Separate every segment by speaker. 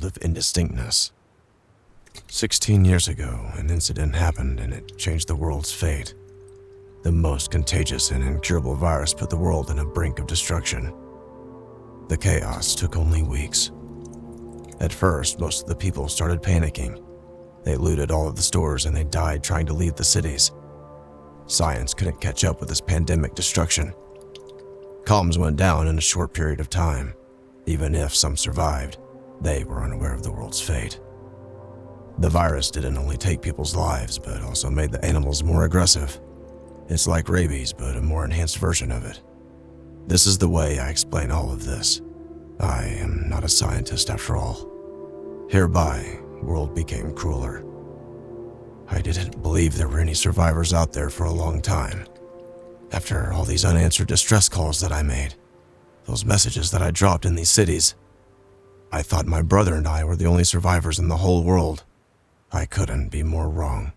Speaker 1: of indistinctness. 16 years ago, an incident happened and it changed the world's fate. The most contagious and incurable virus put the world on a brink of destruction. The chaos took only weeks. At first, most of the people started panicking. They looted all of the stores and they died trying to leave the cities. Science couldn't catch up with this pandemic destruction. Comms went down in a short period of time. Even if some survived, they were unaware of the world's fate. The virus didn't only take people's lives, but also made the animals more aggressive. It's like rabies, but a more enhanced version of it. This is the way I explain all of this. I am not a scientist after all. Hereby, the world became crueler. I didn't believe there were any survivors out there for a long time. After all these unanswered distress calls that I made, those messages that I dropped in these cities, I thought my brother and I were the only survivors in the whole world. I couldn't be more wrong.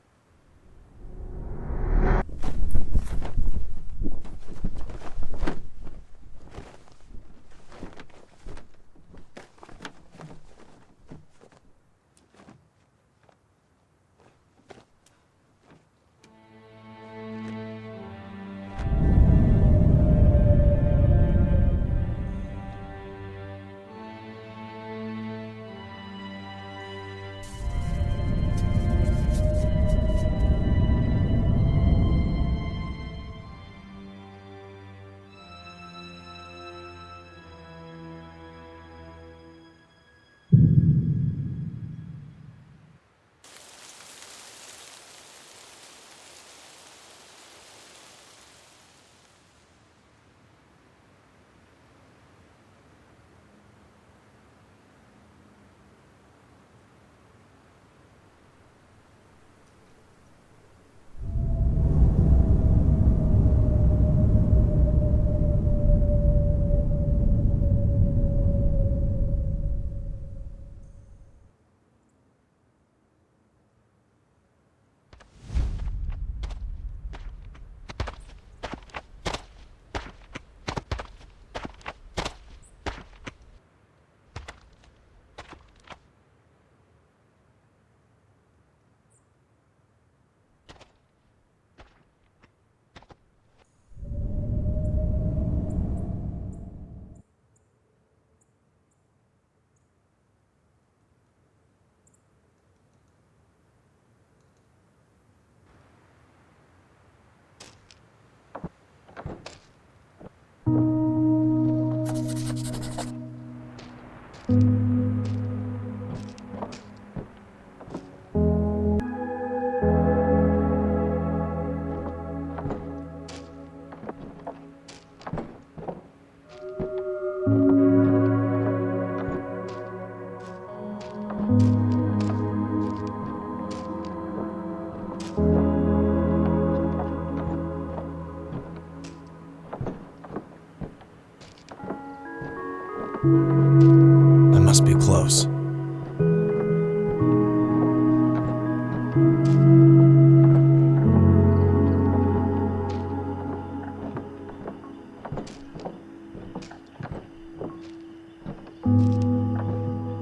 Speaker 1: I must be close.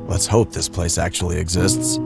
Speaker 1: Let's hope this place actually exists.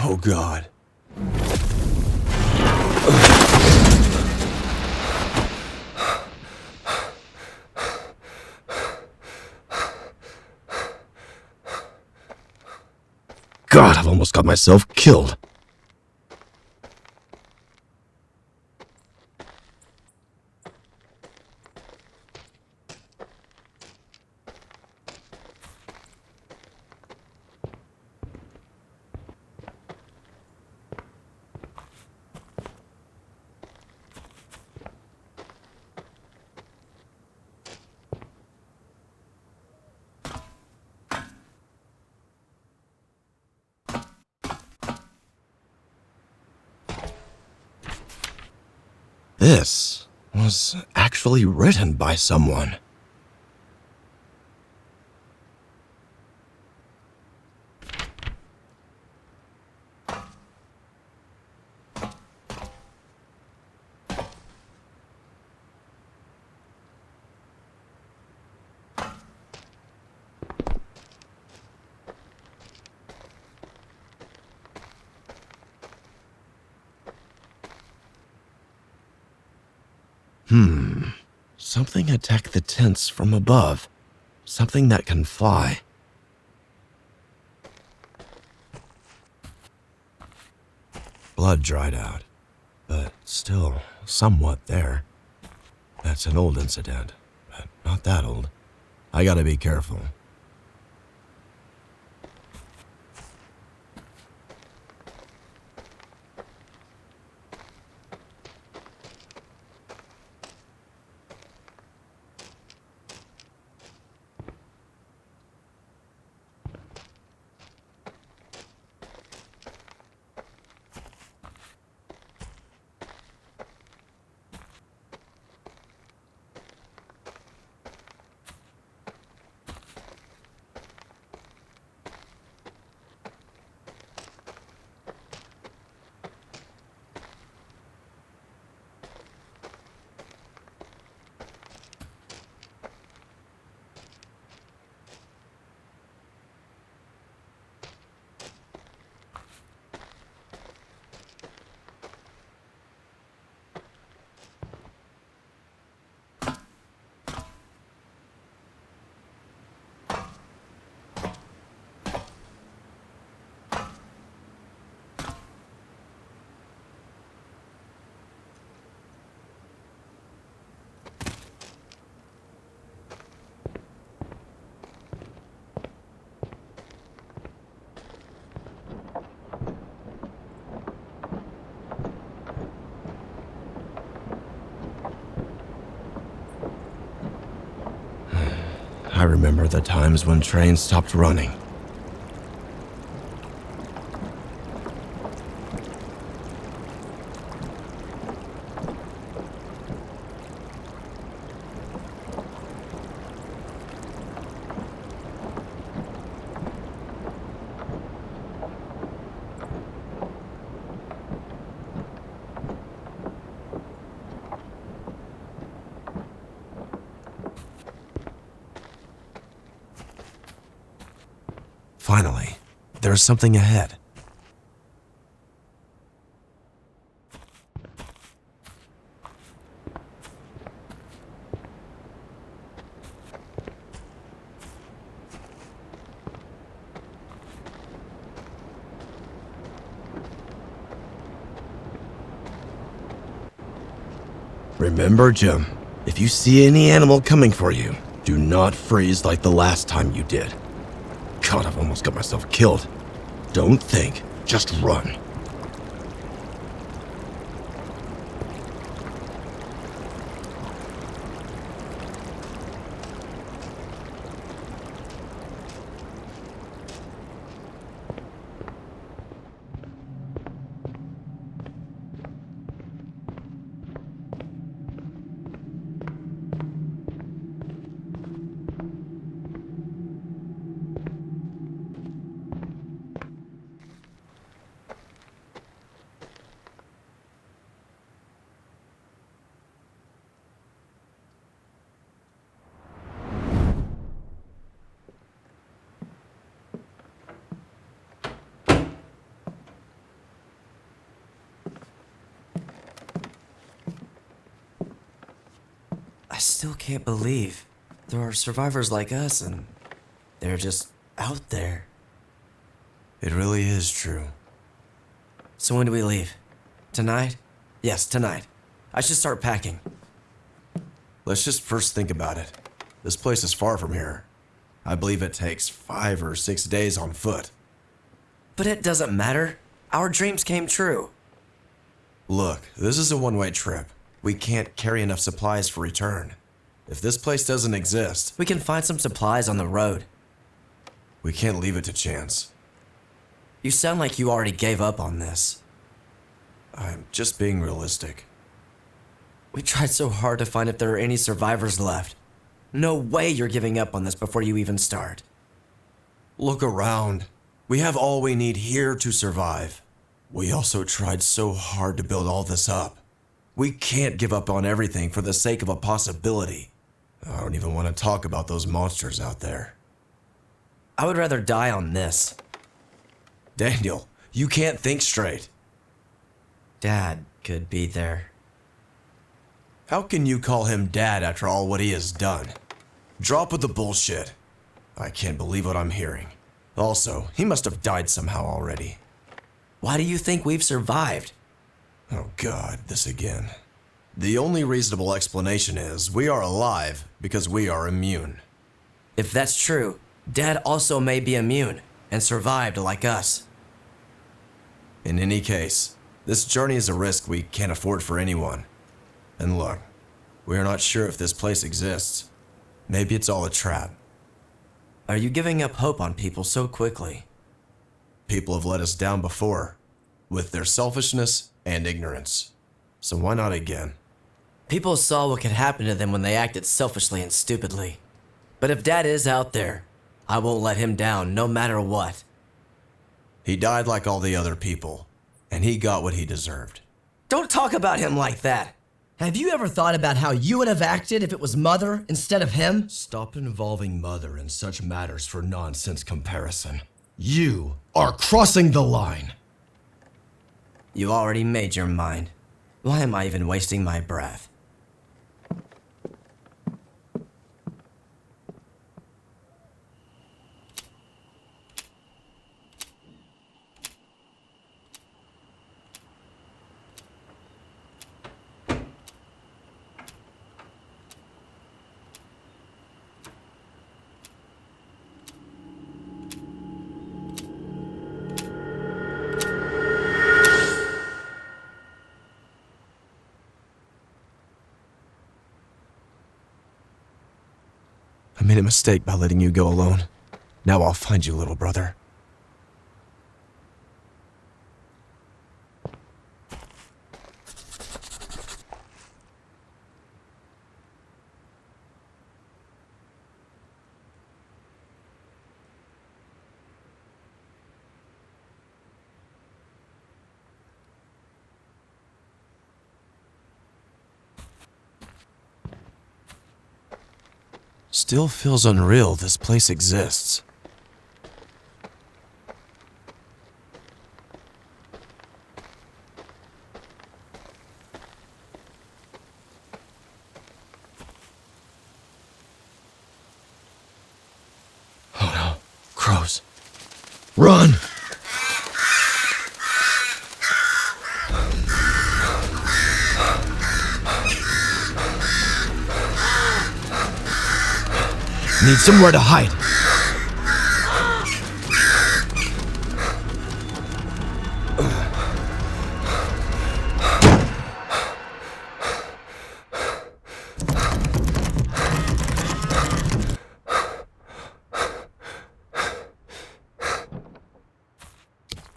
Speaker 1: Oh God. God, I've almost got myself killed. This was actually written by someone. Something attacked the tents from above. Something that can fly. Blood dried out, but still somewhat there. That's an old incident, but not that old. I gotta be careful. I remember the times when trains stopped running. Finally, there's something ahead. Remember, Jim, if you see any animal coming for you, do not freeze like the last time you did. God, I've almost got myself killed. Don't think, just run.
Speaker 2: I still can't believe there are survivors like us and they're just out there.
Speaker 1: It really is true.
Speaker 2: So when do we leave? Tonight? Yes, tonight. I should start packing.
Speaker 1: Let's just first think about it. This place is far from here. I believe it takes 5 or 6 days on foot.
Speaker 2: But it doesn't matter. Our dreams came true.
Speaker 1: Look, this is a one-way trip. We can't carry enough supplies for return. If this place doesn't exist,
Speaker 2: We can find some supplies on the road.
Speaker 1: we can't leave it to chance.
Speaker 2: You sound like you already gave up on this.
Speaker 1: I'm just being realistic.
Speaker 2: We tried so hard to find if there are any survivors left. No way you're giving up on this before you even start.
Speaker 1: Look around. We have all we need here to survive. We also tried so hard to build all this up. We can't give up on everything for the sake of a possibility. I don't even want to talk about those monsters out there.
Speaker 2: I would rather die on this.
Speaker 1: Daniel, you can't think straight.
Speaker 2: Dad could be there.
Speaker 1: How can you call him dad after all what he has done? Drop with the bullshit. I can't believe what I'm hearing. Also, he must have died somehow already.
Speaker 2: Why do you think we've survived?
Speaker 1: Oh God, this again. The only reasonable explanation is we are alive because we are immune.
Speaker 2: If that's true, Dad also may be immune and survived like us.
Speaker 1: In any case, this journey is a risk we can't afford for anyone. And look, we are not sure if this place exists. Maybe it's all a trap.
Speaker 2: Are you giving up hope on people so quickly?
Speaker 1: People have let us down before, with their selfishness and ignorance. So why not again?
Speaker 2: People saw what could happen to them when they acted selfishly and stupidly. But if Dad is out there, I won't let him down no matter what.
Speaker 1: He died like all the other people, and he got what he deserved.
Speaker 2: Don't talk about him like that.
Speaker 3: Have you ever thought about how you would have acted if it was Mother instead of him?
Speaker 1: Stop involving Mother in such matters for nonsense comparison.
Speaker 3: You are crossing the line.
Speaker 2: You already made your mind. Why am I even wasting my breath?
Speaker 1: I made a mistake by letting you go alone. Now I'll find you, little brother. Still feels unreal this place exists. Oh no, crows.
Speaker 3: Run! Need somewhere to hide.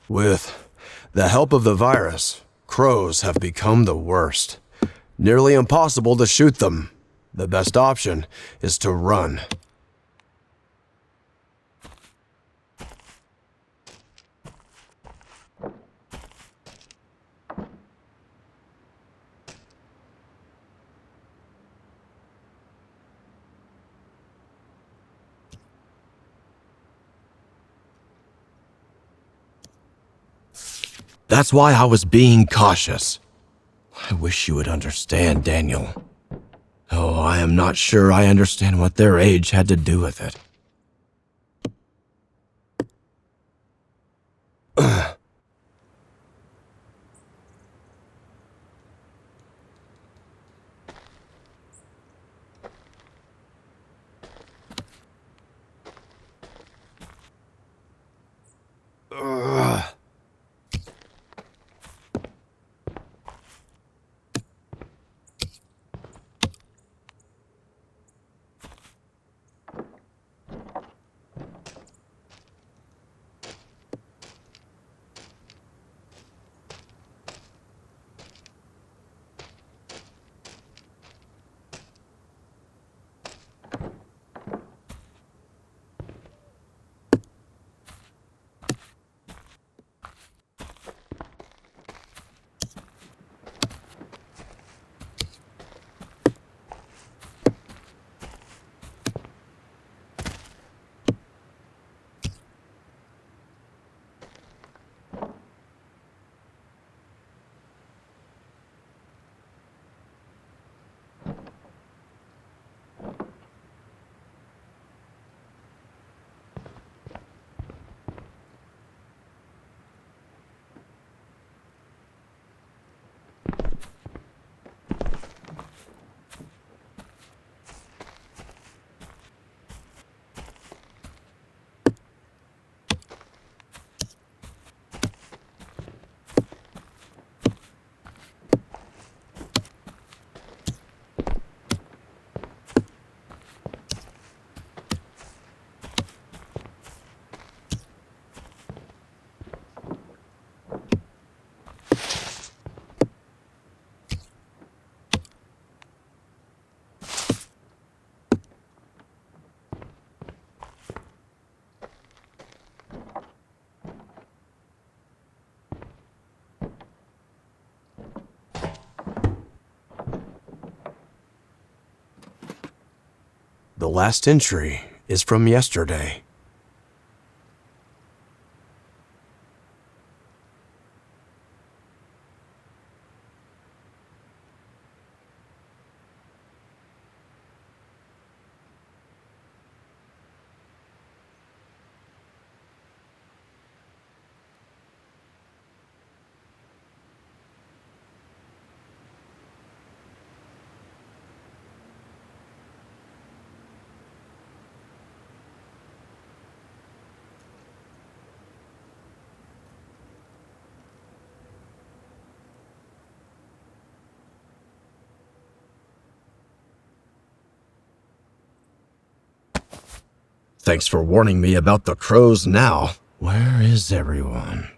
Speaker 1: With the help of the virus, crows have become the worst. Nearly impossible to shoot them. The best option is to run. That's why I was being cautious. I wish you would understand, Daniel. Oh, I am not sure I understand what their age had to do with it. The last entry is from yesterday. Thanks for warning me about the crows now. Where is everyone?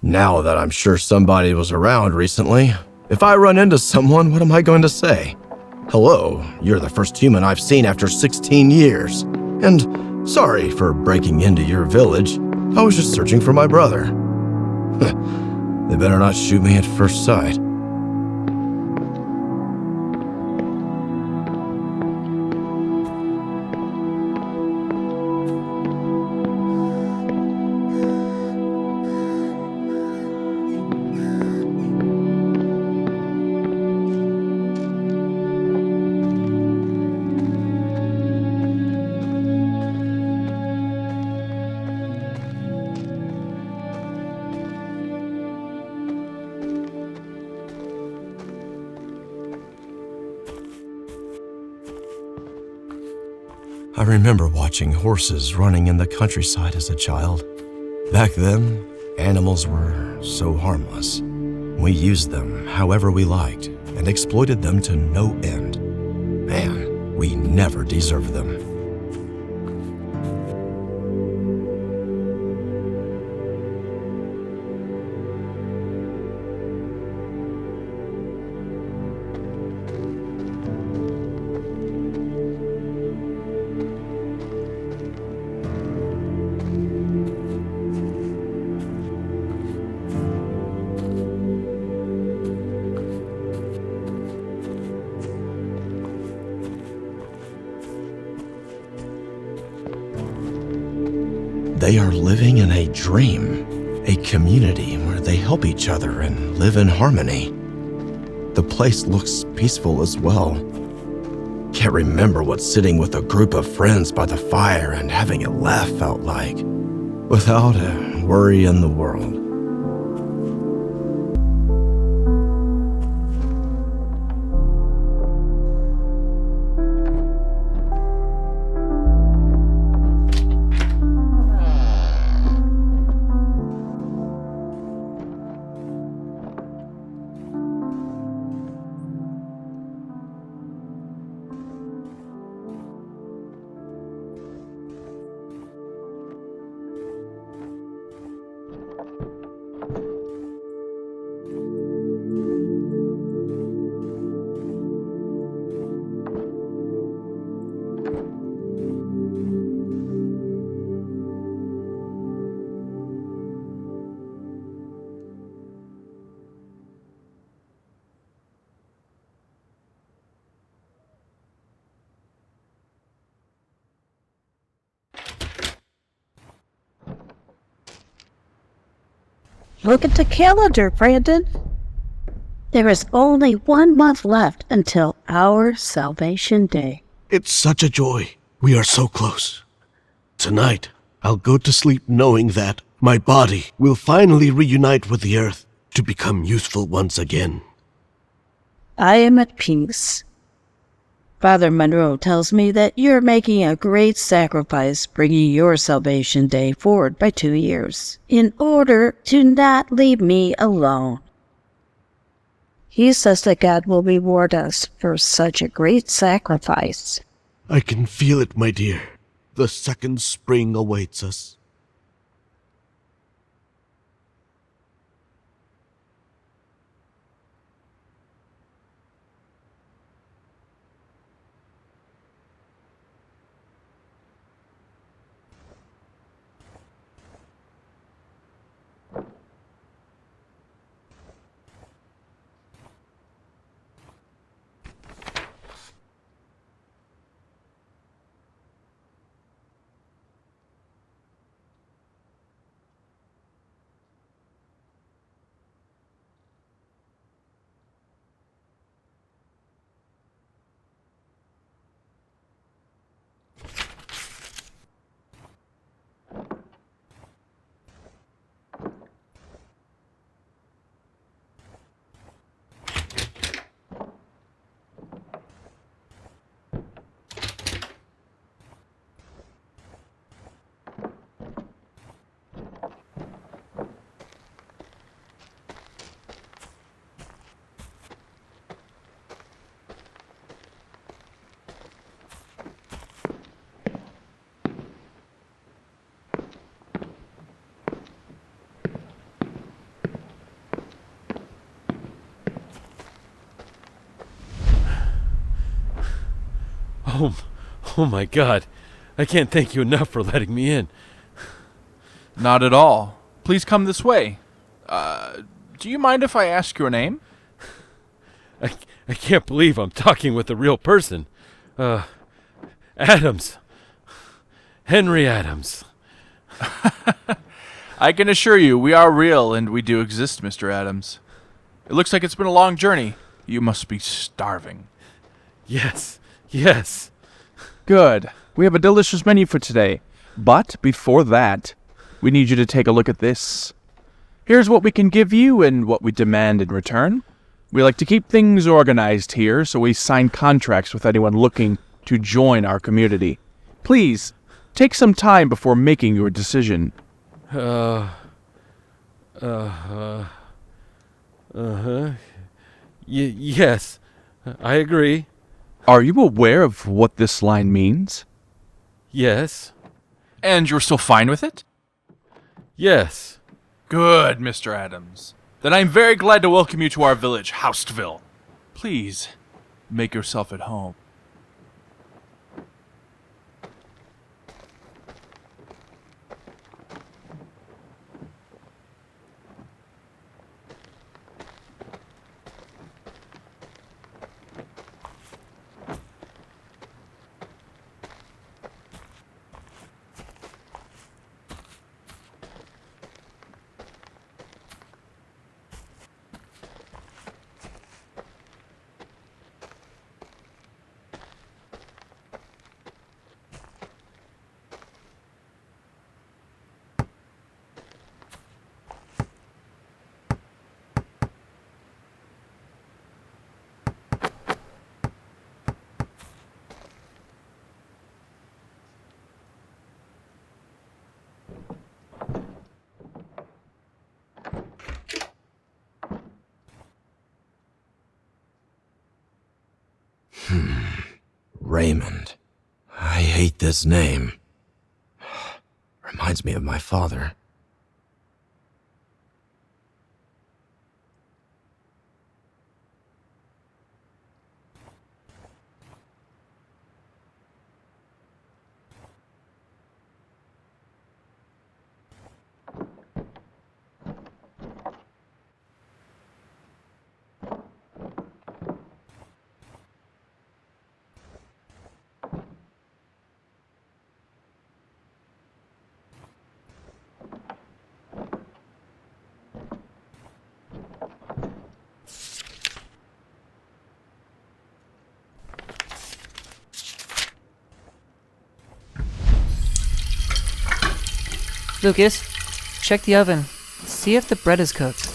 Speaker 1: Now that I'm sure somebody was around recently, if I run into someone, what am I going to say? Hello, you're the first human I've seen after 16 years. And sorry for breaking into your village. I was just searching for my brother. They better not shoot me at first sight. I remember watching horses running in the countryside as a child. Back then, animals were so harmless. We used them however we liked and exploited them to no end. Man, we never deserved them. They are living in a dream, a community where they help each other and live in harmony. The place looks peaceful as well. Can't remember what sitting with a group of friends by the fire and having a laugh felt like, without a worry in the world.
Speaker 4: Look at the calendar, Brandon. There is only 1 month left until our Salvation Day.
Speaker 5: It's such a joy. We are so close. Tonight, I'll go to sleep knowing that my body will finally reunite with the earth to become useful once again.
Speaker 4: I am at peace. Father Monroe tells me that you're making a great sacrifice bringing your salvation day forward by 2 years in order to not leave me alone. He says that God will reward us for such a great sacrifice.
Speaker 5: I can feel it, my dear. The second spring awaits us.
Speaker 6: Oh my God. I can't thank you enough for letting me in.
Speaker 7: Not at all. Please come this way. Do you mind if I ask your name?
Speaker 6: I can't believe I'm talking with a real person. Adams. Henry Adams.
Speaker 7: I can assure you we are real and we do exist, Mr. Adams. It looks like it's been a long journey. You must be starving.
Speaker 6: Yes.
Speaker 7: Good. We have a delicious menu for today. But before that, we need you to take a look at this. Here's what we can give you and what we demand in return. We like to keep things organized here, so we sign contracts with anyone looking to join our community. Please, take some time before making your decision.
Speaker 6: Yes, I agree.
Speaker 7: Are you aware of what this line means?
Speaker 6: Yes.
Speaker 7: And you're still fine with it?
Speaker 6: Yes.
Speaker 7: Good, Mr. Adams. Then I'm very glad to welcome you to our village, Haustville. Please, make yourself at home.
Speaker 1: Raymond. I hate this name. Reminds me of my father.
Speaker 8: Lucas, check the oven. See if the bread is cooked.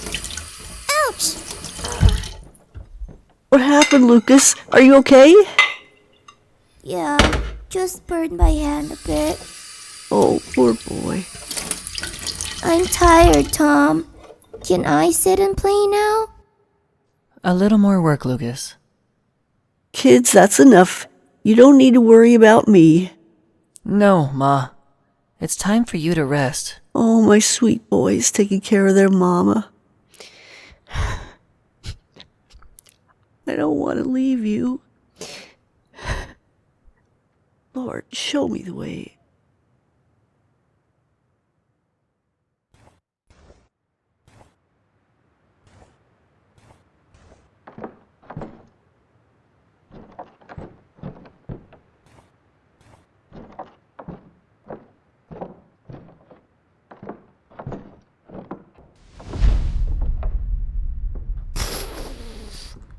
Speaker 9: What happened, Lucas? Are you okay? Yeah, just burned my hand a bit.
Speaker 10: Oh, poor boy.
Speaker 9: I'm tired, Tom. Can I sit and play now?
Speaker 8: A little more work, Lucas.
Speaker 10: Kids, that's enough. You don't need to worry about me.
Speaker 8: No, Ma. It's time for you to rest.
Speaker 10: Oh, my sweet boys taking care of their mama. I don't want to leave you. Lord, show me the way.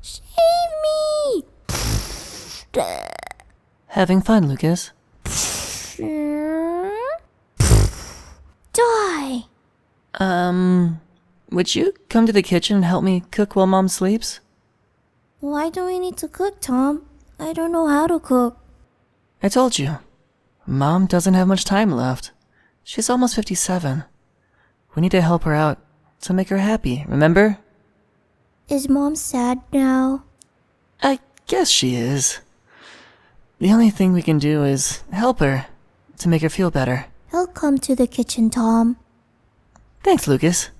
Speaker 9: Save me!
Speaker 8: Having fun, Lucas?
Speaker 9: Die!
Speaker 8: Would you come to the kitchen and help me cook while Mom sleeps?
Speaker 9: Why do we need to cook, Tom? I don't know how to cook.
Speaker 8: I told you. Mom doesn't have much time left. She's almost 57. We need to help her out to make her happy, remember?
Speaker 9: Is Mom sad now?
Speaker 8: I guess she is. The only thing we can do is help her to make her feel better.
Speaker 9: I'll come to the kitchen, Tom.
Speaker 8: Thanks, Lucas.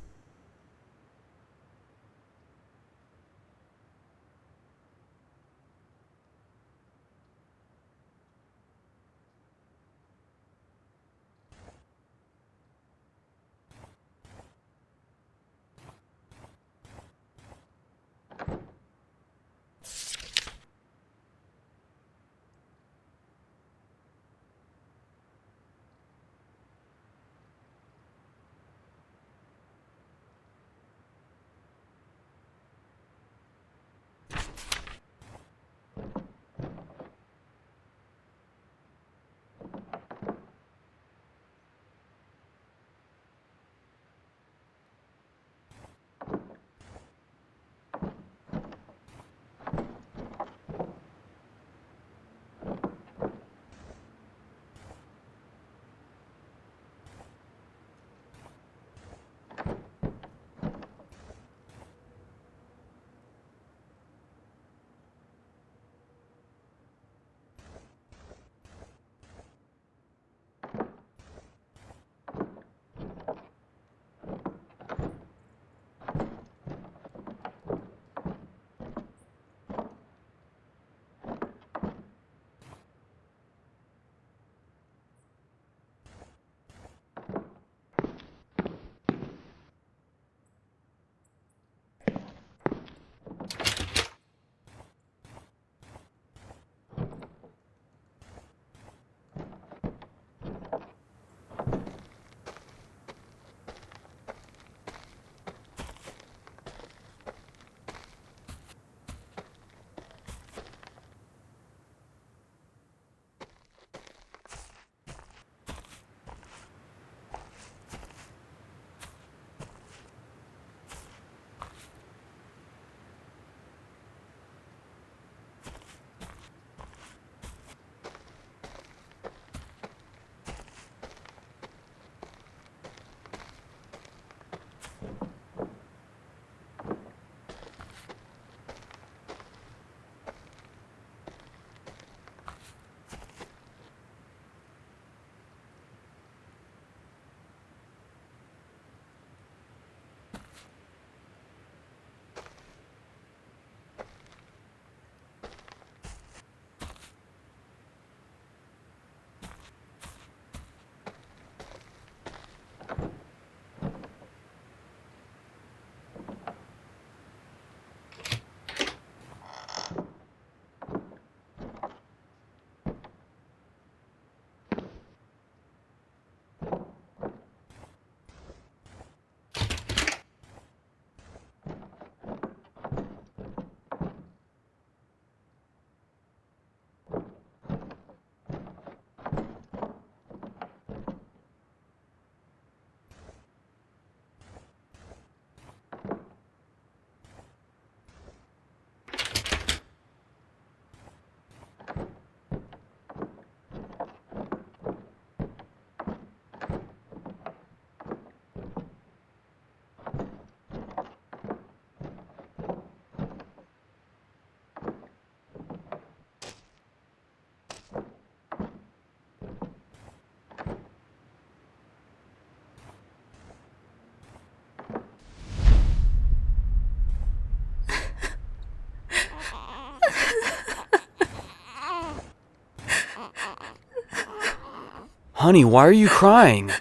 Speaker 11: Honey, why are you crying?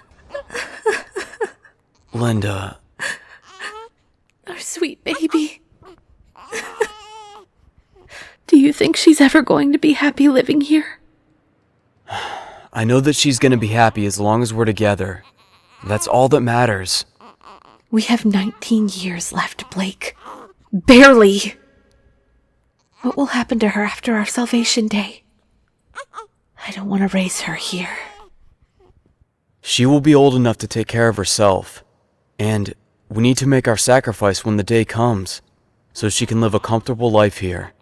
Speaker 11: Linda.
Speaker 12: Our sweet baby. Do you think she's ever going to be happy living here?
Speaker 11: I know that she's gonna be happy as long as we're together. That's all that matters.
Speaker 12: We have 19 years left, Blake. Barely! What will happen to her after our Salvation Day? I don't want to raise her here.
Speaker 11: She will be old enough to take care of herself. And we need to make our sacrifice when the day comes, so she can live a comfortable life here.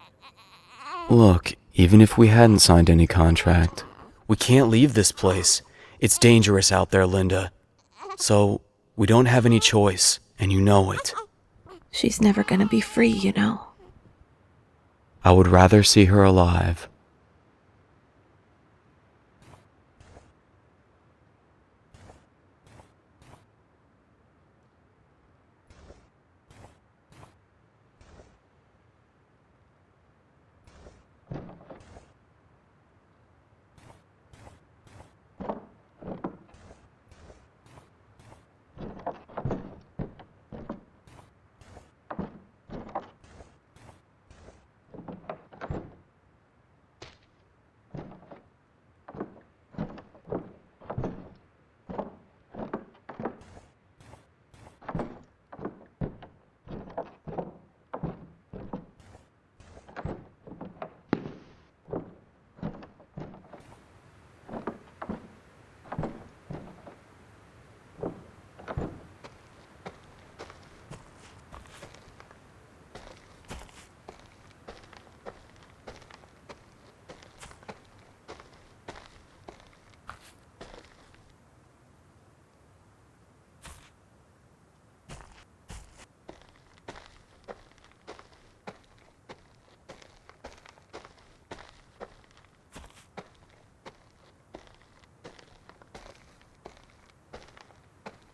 Speaker 11: Look, even if we hadn't signed any contract, we can't leave this place. It's dangerous out there, Linda. So, we don't have any choice, and you know it.
Speaker 12: She's never gonna be free, you know.
Speaker 11: I would rather see her alive.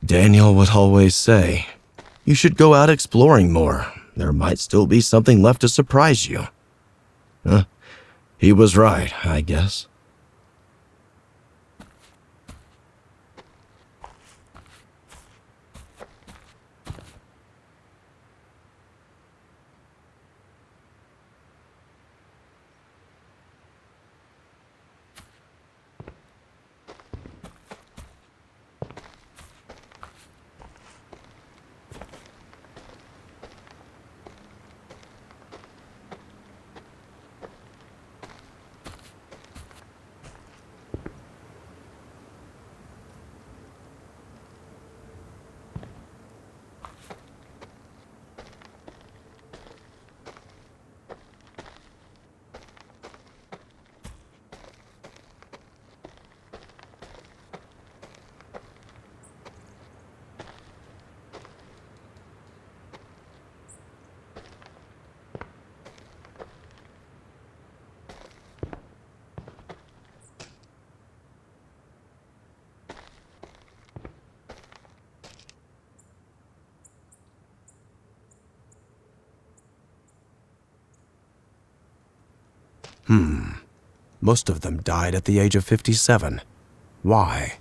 Speaker 1: Daniel would always say, you should go out exploring more. There might still be something left to surprise you. He was right, I guess. Most of them died at the age of 57. Why?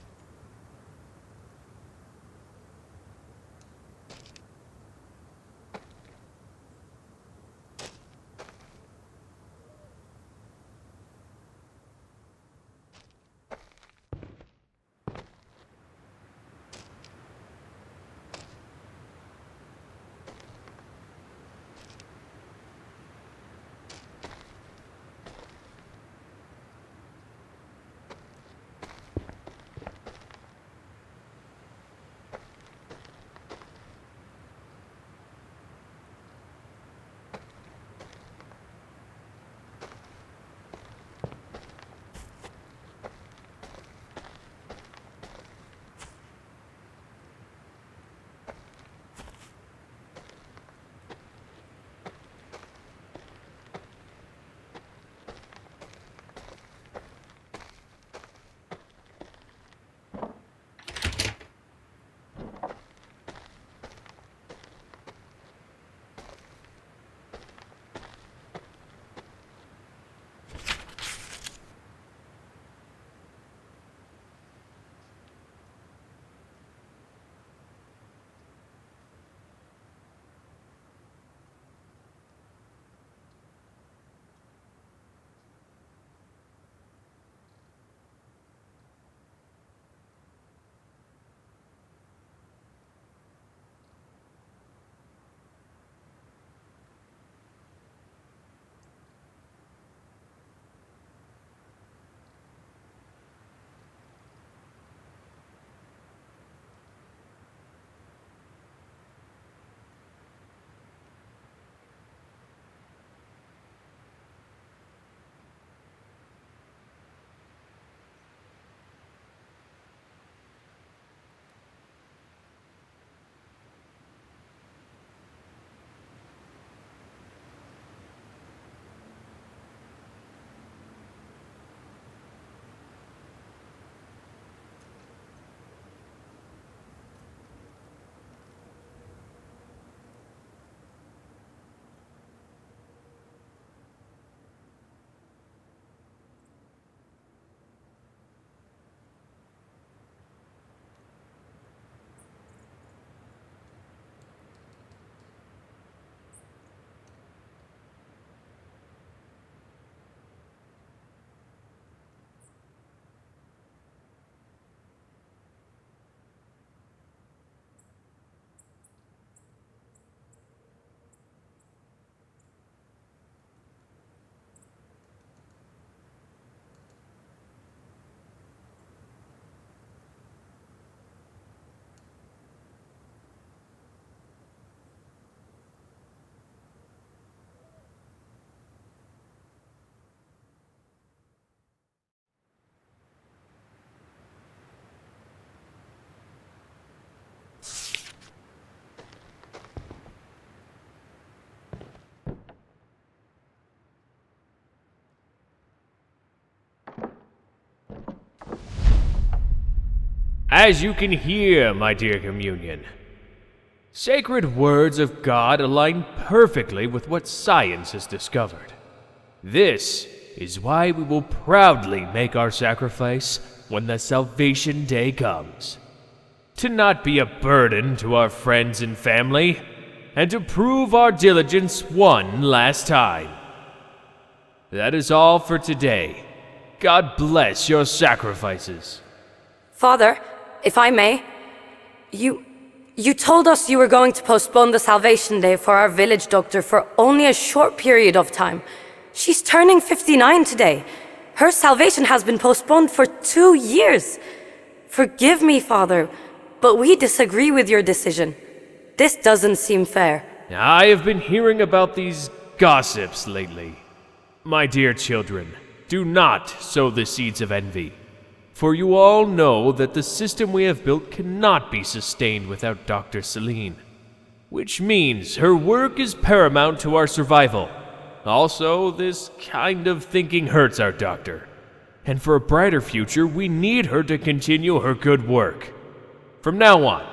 Speaker 13: As you can hear, my dear communion, sacred words of God align perfectly with what science has discovered. This is why we will proudly make our sacrifice when the salvation day comes. To not be a burden to our friends and family, and to prove our diligence one last time. That is all for today. God bless your sacrifices.
Speaker 14: Father, if I may, you told us you were going to postpone the Salvation Day for our village doctor for only a short period of time. She's turning 59 today. Her salvation has been postponed for 2 years. Forgive me, Father, but we disagree with your decision. This doesn't seem fair.
Speaker 13: I have been hearing about these gossips lately. My dear children, do not sow the seeds of envy. For you all know that the system we have built cannot be sustained without Dr. Celine. Which means her work is paramount to our survival. Also, this kind of thinking hurts our doctor. And for a brighter future, we need her to continue her good work. From now on,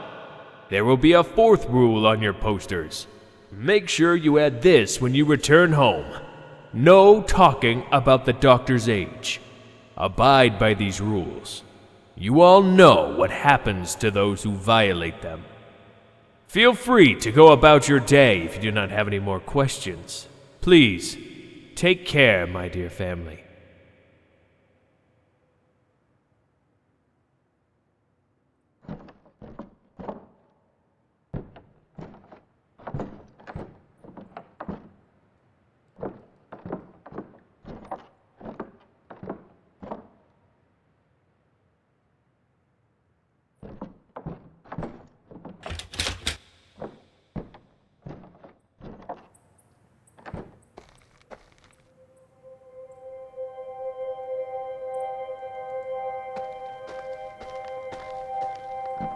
Speaker 13: there will be a fourth rule on your posters. Make sure you add this when you return home. No talking about the doctor's age. Abide by these rules. You all know what happens to those who violate them. Feel free to go about your day if you do not have any more questions. Please, take care, my dear family.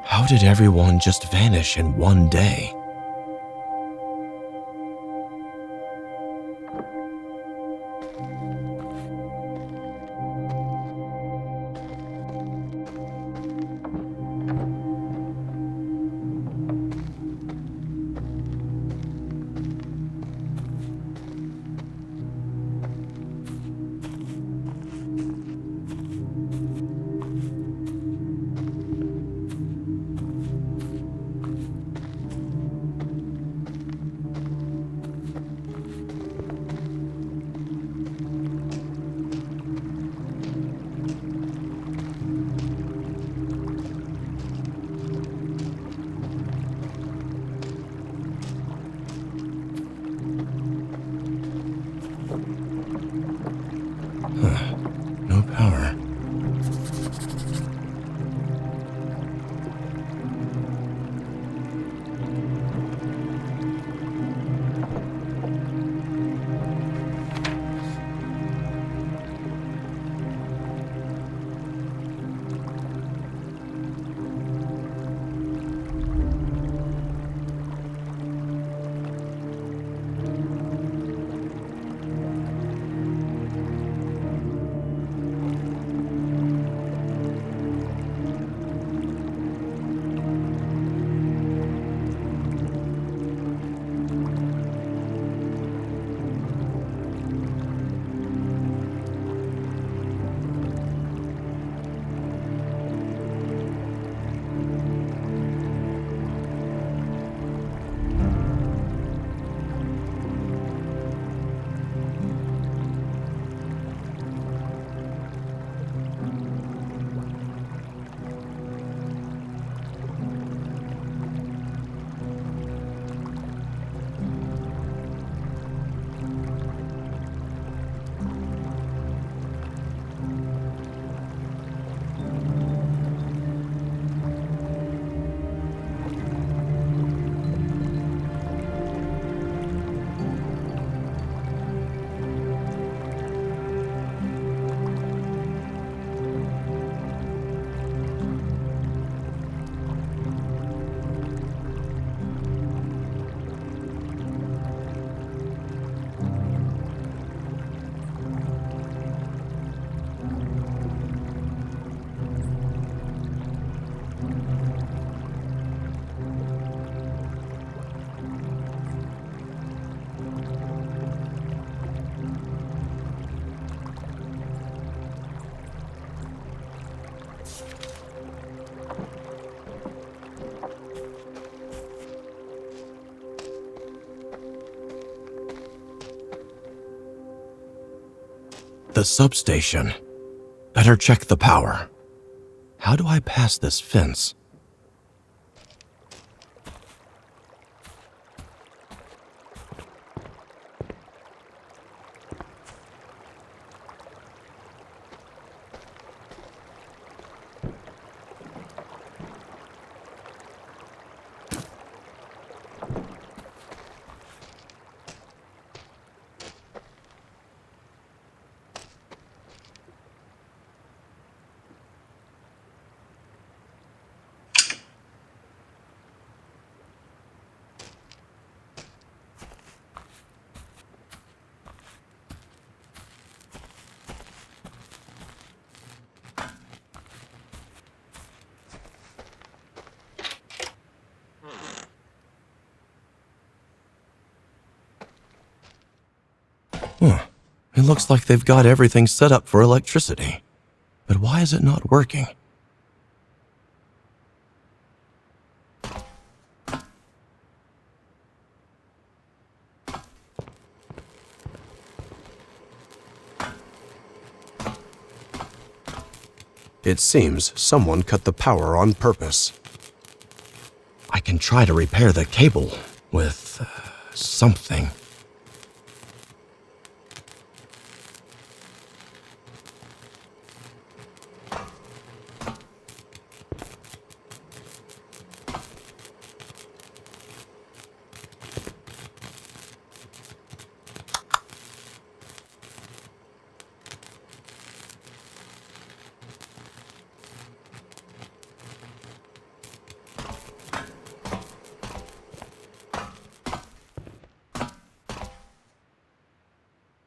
Speaker 1: How did everyone just vanish in one day? the substation. Better check the power. How do I pass this fence? It looks like they've got everything set up for electricity. But why is it not working? It seems someone cut the power on purpose. I can try to repair the cable with something.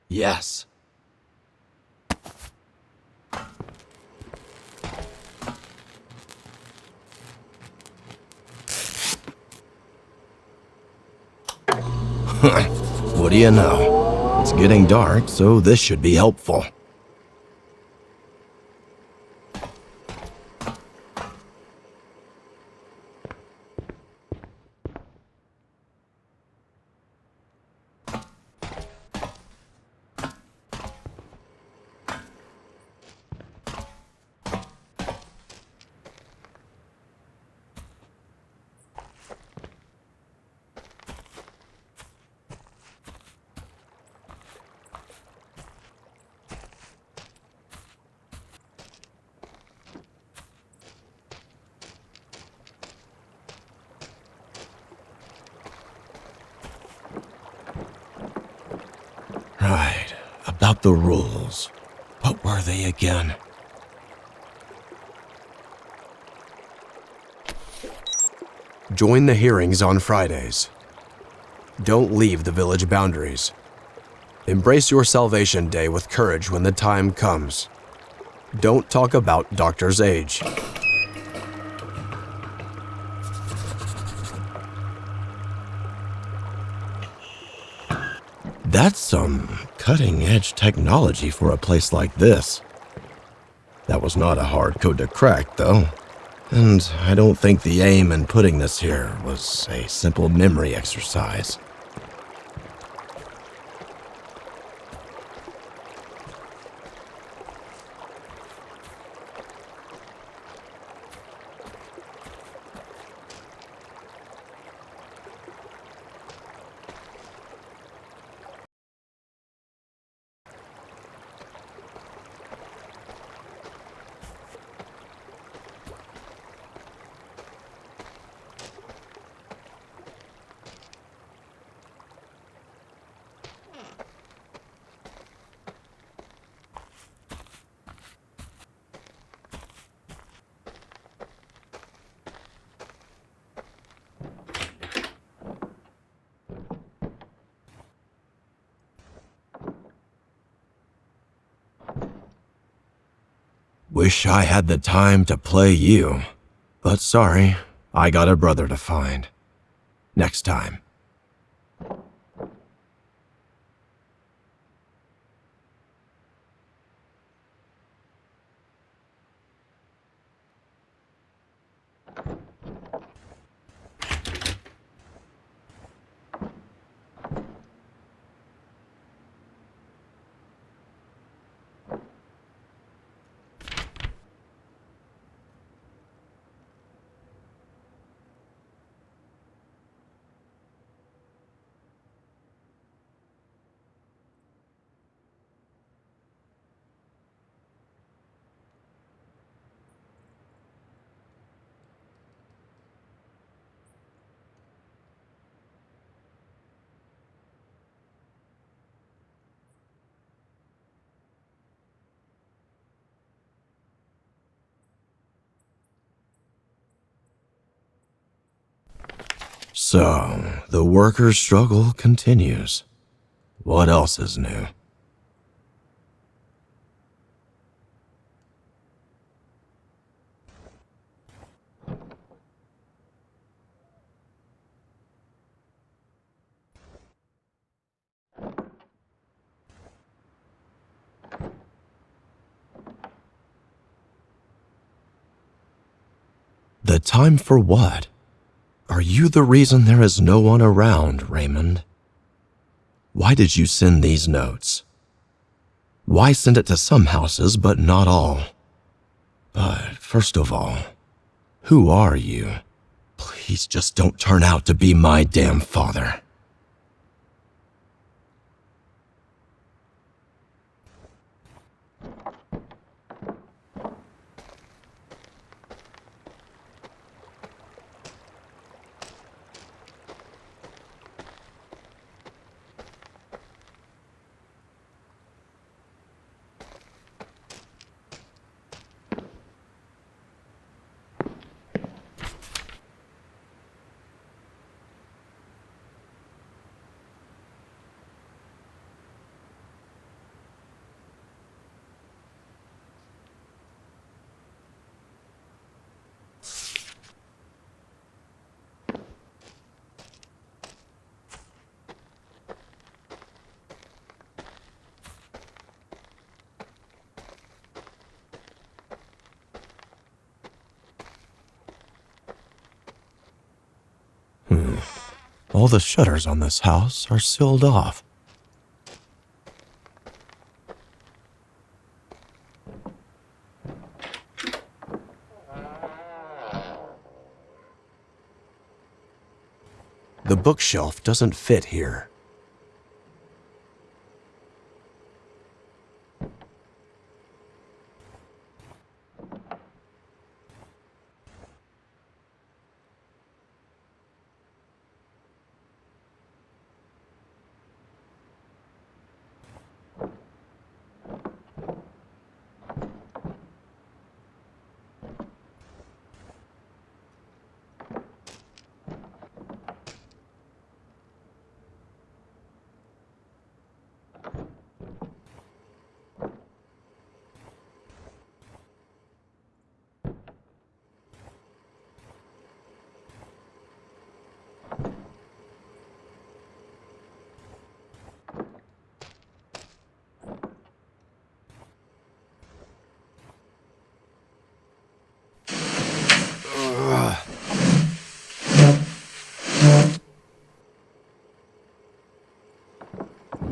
Speaker 1: Yes. What do you know? It's getting dark, so this should be helpful. Right, about the rules. What were they again? Join the hearings on Fridays. Don't leave the village boundaries. Embrace your Salvation Day with courage when the time comes. Don't talk about Doctor's age. That's some cutting-edge technology for a place like this. That was not a hard code to crack, though. And I don't think the aim in putting this here was a simple memory exercise. Wish I had the time to play you, but sorry, I got a brother to find. Next time. So, the workers' struggle continues. What else is new? The time for what? Are you the reason there is no one around, Raymond? Why did you send these notes? Why send it to some houses but not all? But first of all, who are you? Please just don't turn out to be my damn father. All the shutters on this house are sealed off. The bookshelf doesn't fit here.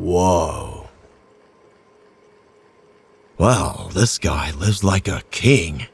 Speaker 1: Whoa. Well, this guy lives like a king.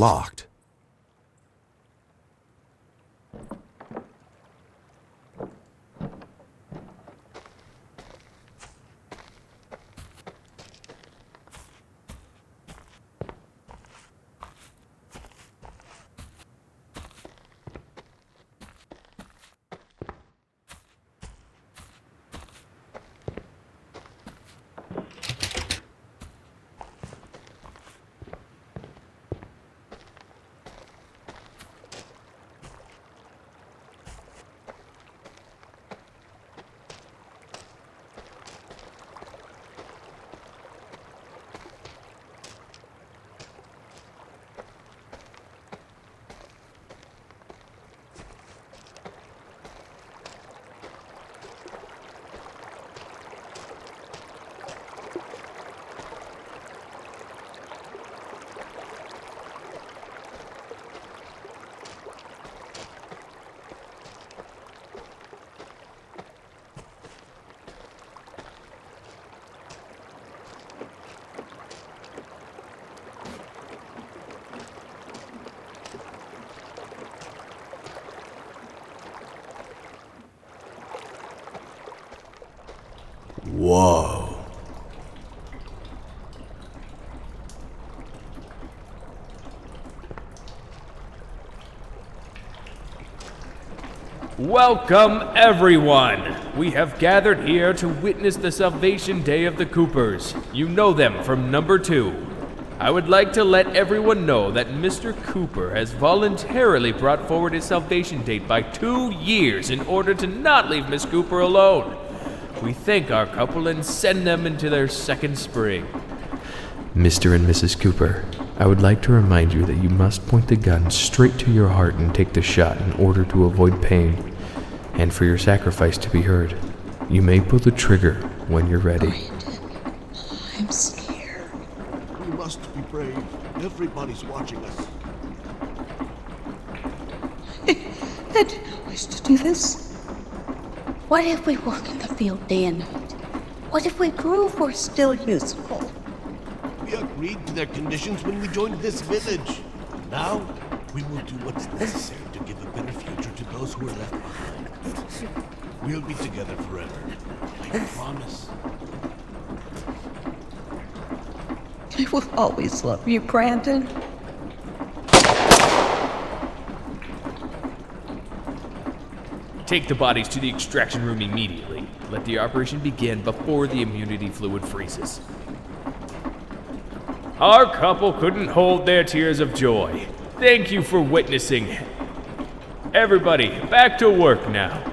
Speaker 1: locked. Whoa.
Speaker 13: Welcome, everyone! We have gathered here to witness the Salvation Day of the Coopers. You know them from number 2. I would like to let everyone know that Mr. Cooper has voluntarily brought forward his salvation date by 2 years in order to not leave Miss Cooper alone. We thank our couple and send them into their second spring.
Speaker 15: Mr. and Mrs. Cooper, I would like to remind you that you must point the gun straight to your heart and take the shot in order to avoid pain, and for your sacrifice to be heard. You may pull the trigger when you're ready.
Speaker 5: I'm scared. We must be brave. Everybody's watching us.
Speaker 4: I do not wish to do this. What if we work in the field day and night? What if we prove we're still useful?
Speaker 5: We agreed to their conditions when we joined this village. Now, we will do what's necessary to give a better future to those who are left behind. We'll be together forever. I promise.
Speaker 4: I will always love you, Brandon.
Speaker 13: Take the bodies to the extraction room immediately. Let the operation begin before the immunity fluid freezes. Our couple couldn't hold their tears of joy. Thank you for witnessing. Everybody, back to work now.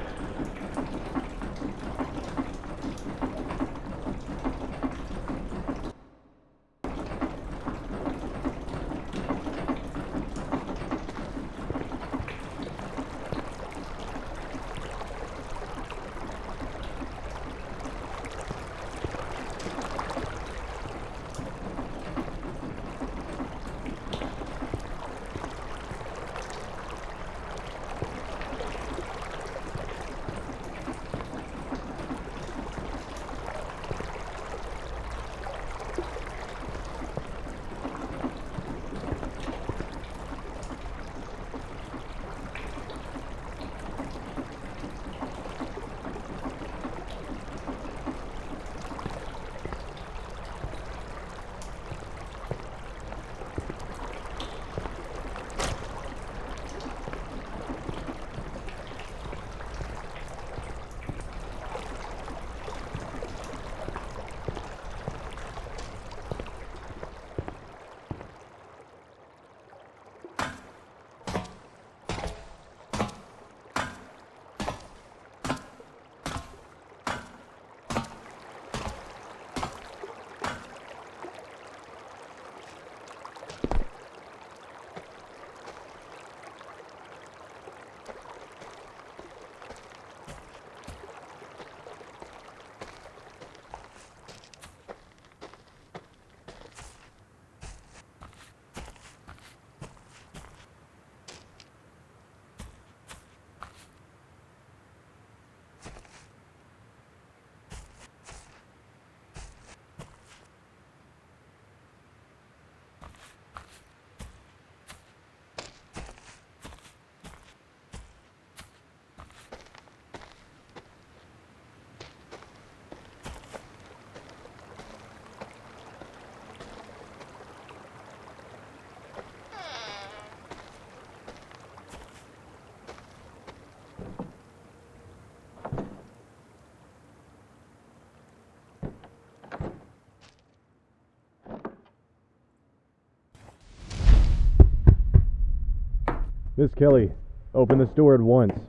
Speaker 6: Miss Kelly, open this door at once.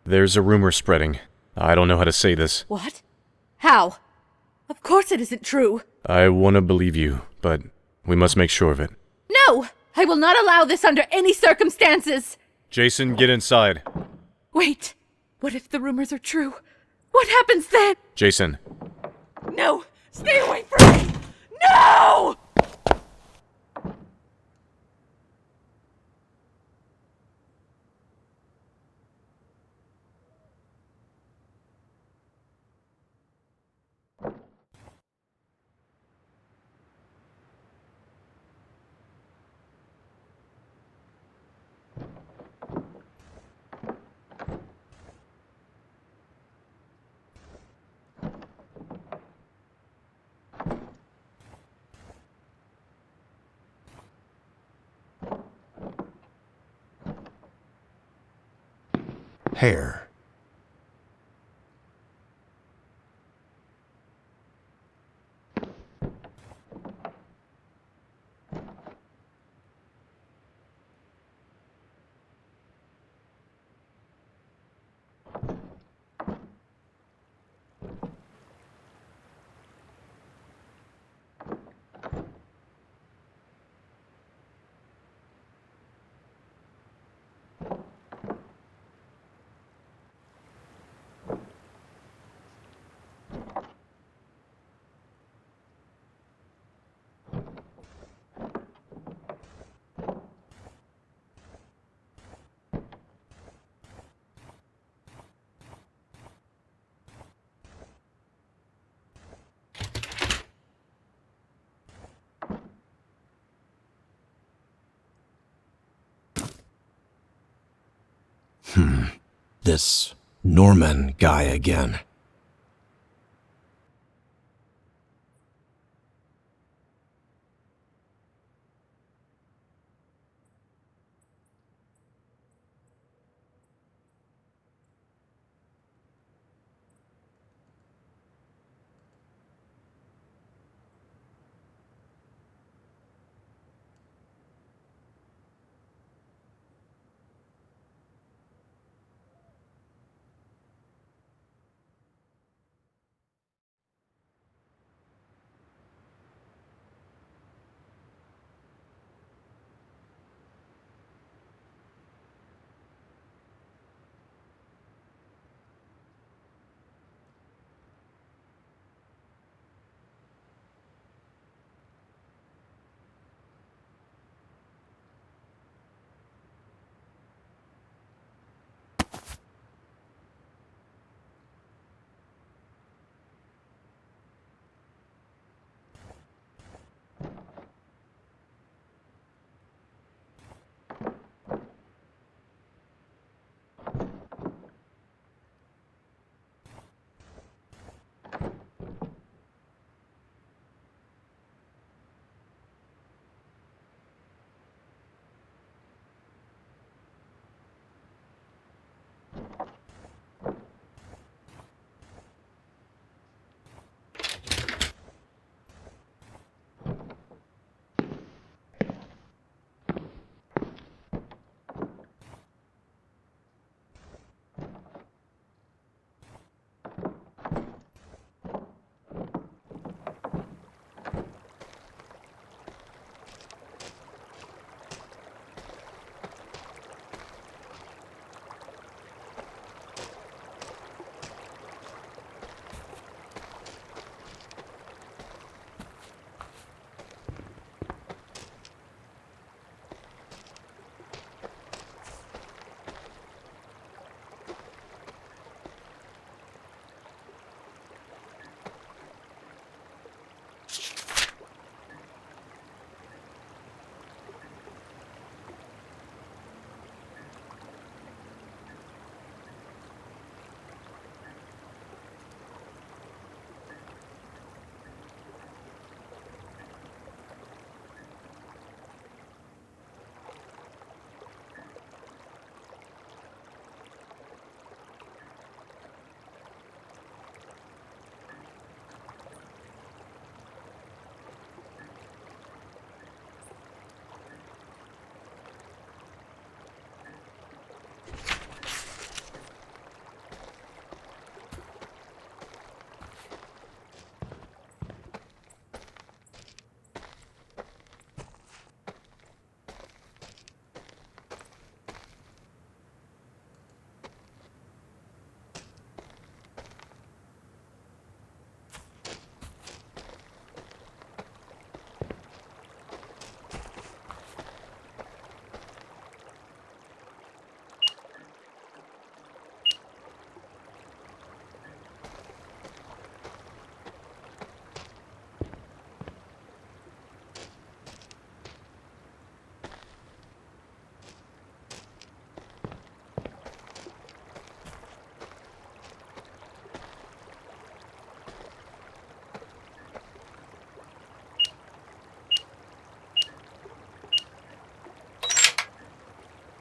Speaker 16: There's a rumor spreading. I don't know how to say this.
Speaker 12: What? How? Of course it isn't true.
Speaker 16: I want to believe you, but we must make sure of it.
Speaker 12: No! I will not allow this under any circumstances!
Speaker 16: Jason, get inside.
Speaker 12: Wait. What if the rumors are true? What happens then?
Speaker 16: Jason.
Speaker 12: No! Stay away from me! No!
Speaker 1: Hair. This Norman guy again.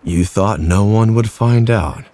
Speaker 1: You thought no one would find out.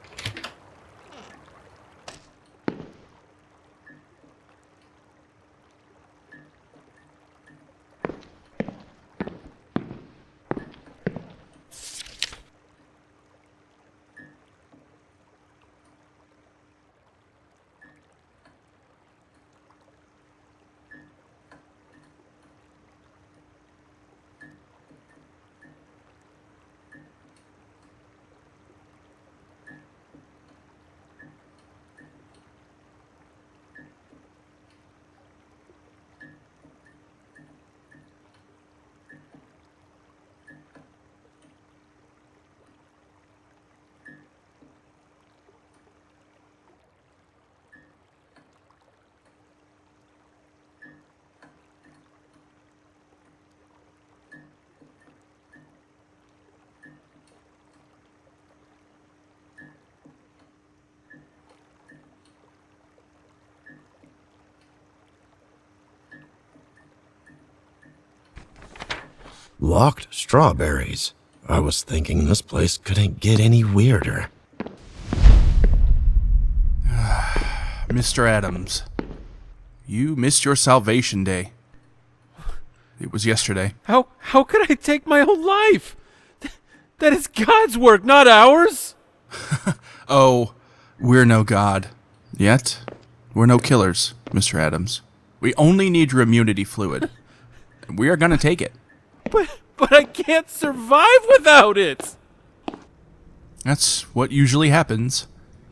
Speaker 1: Locked strawberries. I was thinking this place couldn't get any weirder.
Speaker 7: Mr. Adams, you missed your salvation day. It was yesterday.
Speaker 6: How could I take my own life? That is God's work, not ours.
Speaker 7: Oh, we're no god. Yet, we're no killers, Mr. Adams. We only need your immunity fluid. We are gonna take it.
Speaker 6: But I can't survive without it!
Speaker 7: That's what usually happens.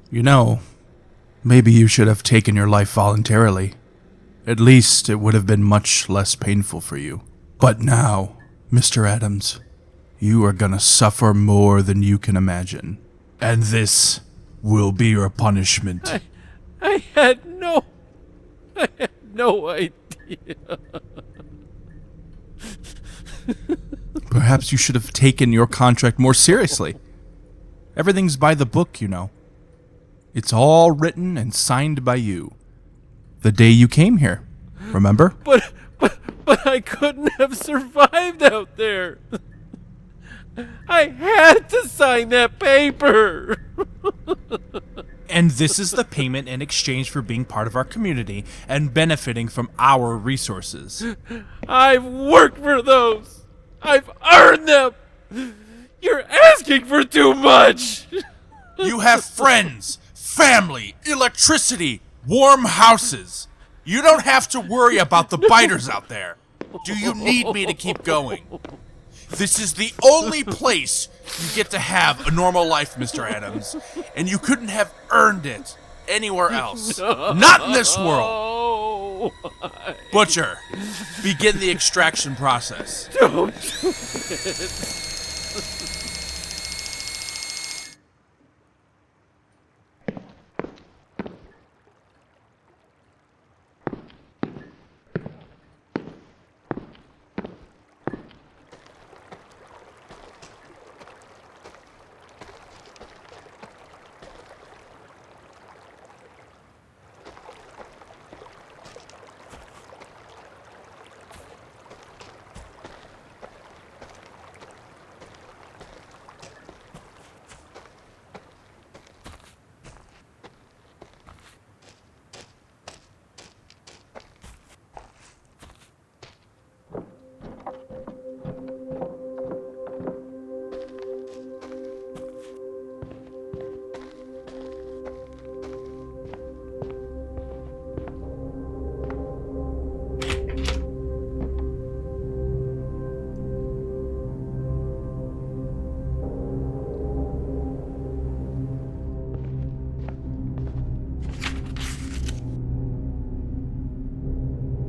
Speaker 7: You know, maybe you should have taken your life voluntarily. At least it would have been much less painful for you. But now, Mr. Adams, you are gonna suffer more than you can imagine. And this will be your punishment.
Speaker 6: I had no idea.
Speaker 7: Perhaps you should have taken your contract more seriously. Everything's by the book, you know. It's all written and signed by you. The day you came here, remember?
Speaker 6: But I couldn't have survived out there. I had to sign that paper.
Speaker 7: And this is the payment in exchange for being part of our community and benefiting from our resources.
Speaker 6: I've worked for those. I've earned them. You're asking for too much.
Speaker 7: You have friends, family, electricity, warm houses. You don't have to worry about the biters out there. Do you need me to keep going? This is the only place you get to have a normal life, Mr. Adams, and you couldn't have earned it anywhere else. Not in this world. Butcher, begin the extraction process.
Speaker 6: Don't do it.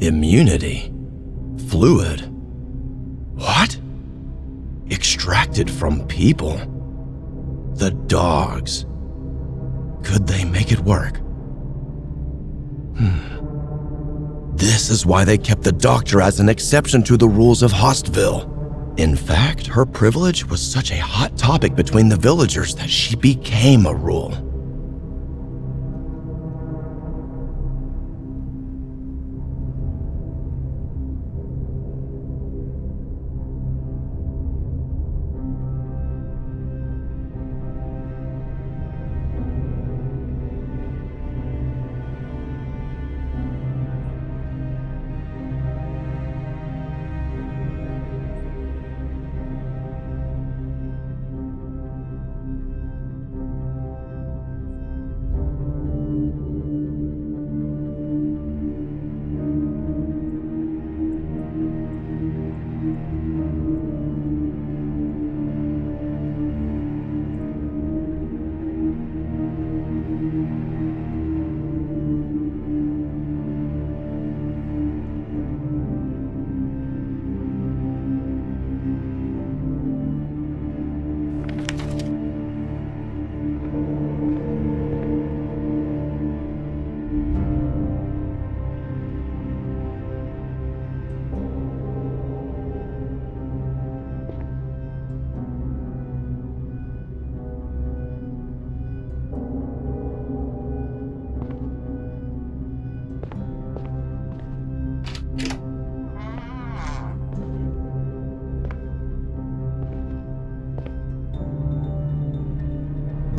Speaker 1: Immunity? Fluid? What? Extracted from people? The dogs. Could they make it work? This is why they kept the doctor as an exception to the rules of Haustville. In fact, her privilege was such a hot topic between the villagers that she became a rule.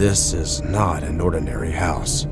Speaker 1: This is not an ordinary house.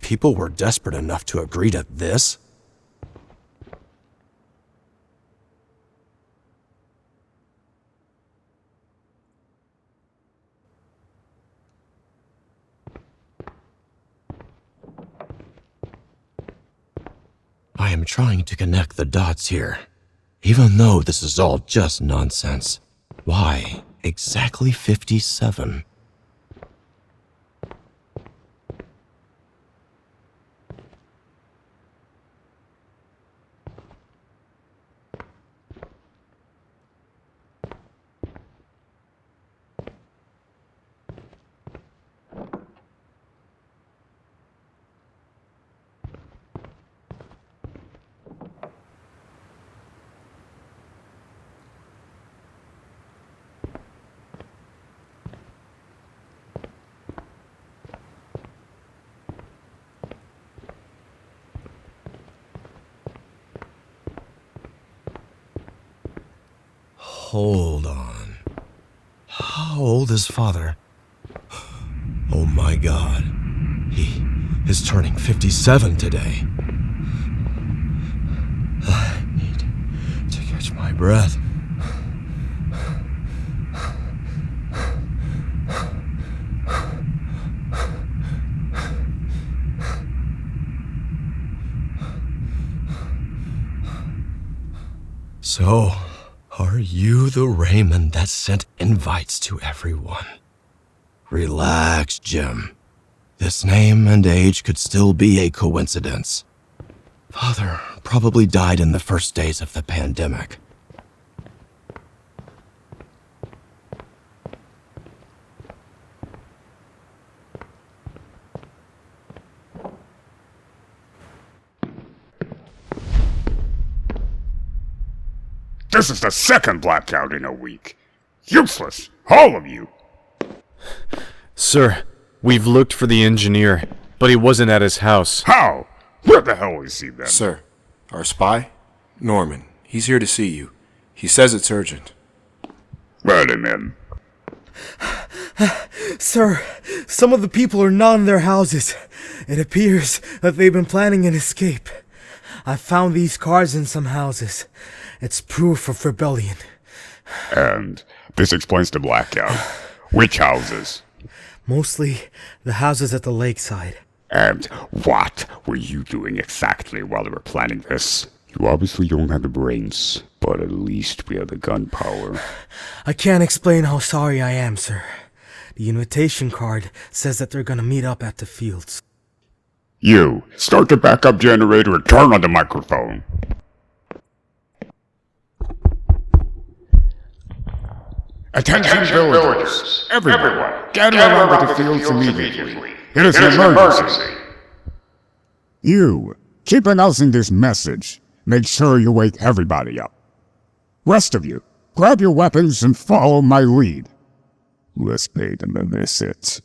Speaker 1: People were desperate enough to agree to this? I am trying to connect the dots here, even though this is all just nonsense. Why exactly 57? Hold on. How old is Father? Oh my God. He is turning 57 today. I need to catch my breath. So, are you the Raymond that sent invites to everyone? Relax, Jim. This name and age could still be a coincidence. Father probably died in the first days of the pandemic.
Speaker 17: This is the second blackout in a week. Useless, all of you.
Speaker 16: Sir, we've looked for the engineer, but he wasn't at his house.
Speaker 17: How? Where the hell is he then?
Speaker 18: Sir, our spy, Norman, he's here to see you. He says it's urgent.
Speaker 17: Let him in.
Speaker 19: Sir, some of the people are not in their houses. It appears that they've been planning an escape. I found these cards in some houses. It's proof of rebellion.
Speaker 17: And this explains the blackout. Which houses?
Speaker 19: Mostly the houses at the lakeside.
Speaker 17: And what were you doing exactly while they were planning this? You obviously don't have the brains, but at least we have the gunpowder.
Speaker 19: I can't explain how sorry I am, sir. The invitation card says that they're gonna meet up at the fields.
Speaker 17: You, start the backup generator and turn on the microphone. Attention villagers! Everyone, gather around the fields immediately. It is an emergency.
Speaker 20: You, keep announcing this message. Make sure you wake everybody up. Rest of you, grab your weapons and follow my lead. Let's pay them a visit.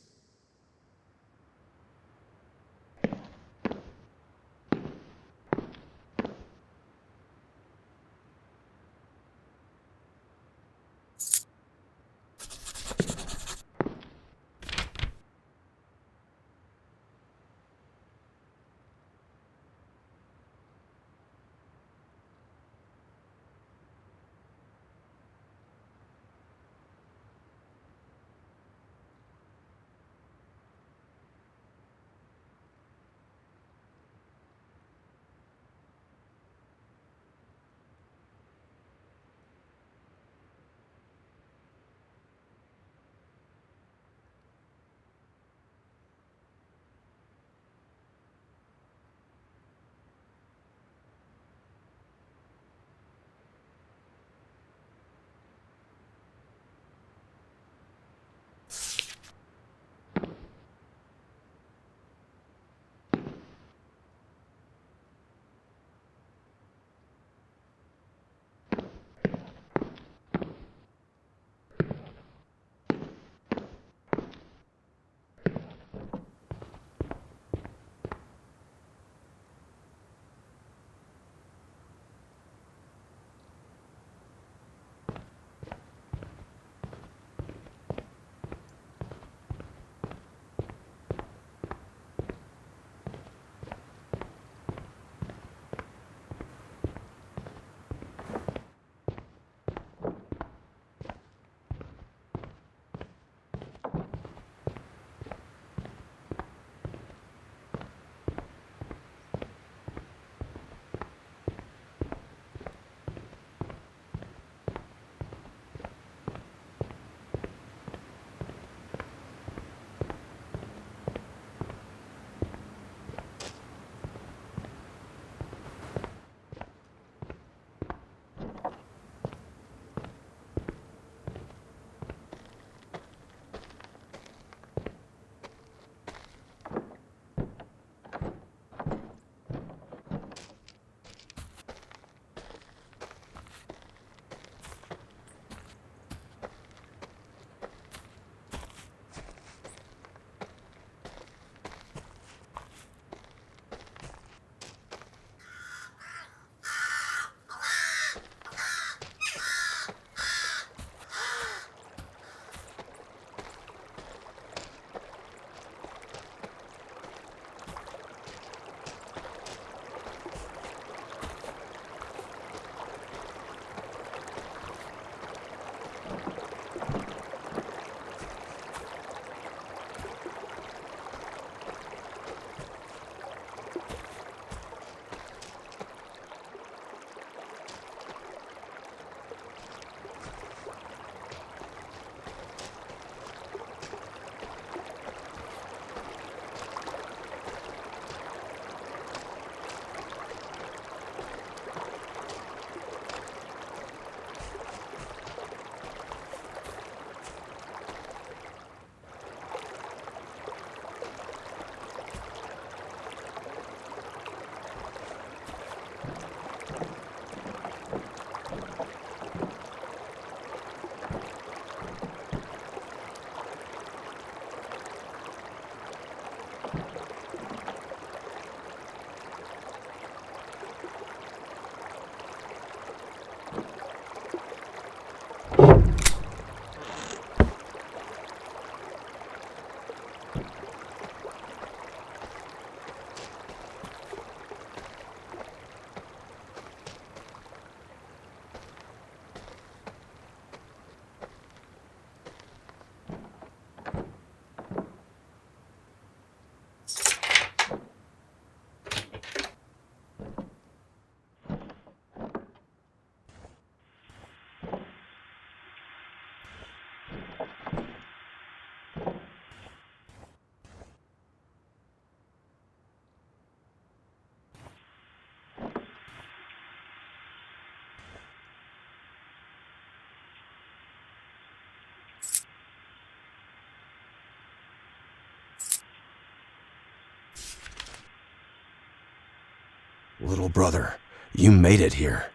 Speaker 1: Little brother, you made it here.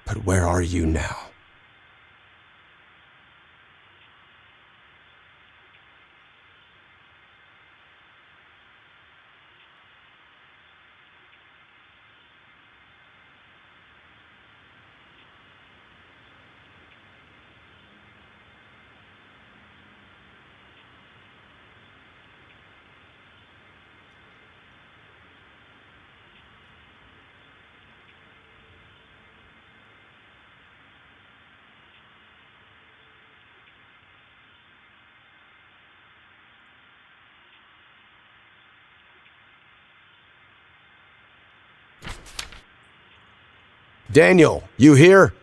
Speaker 1: But where are you now? Daniel, you here?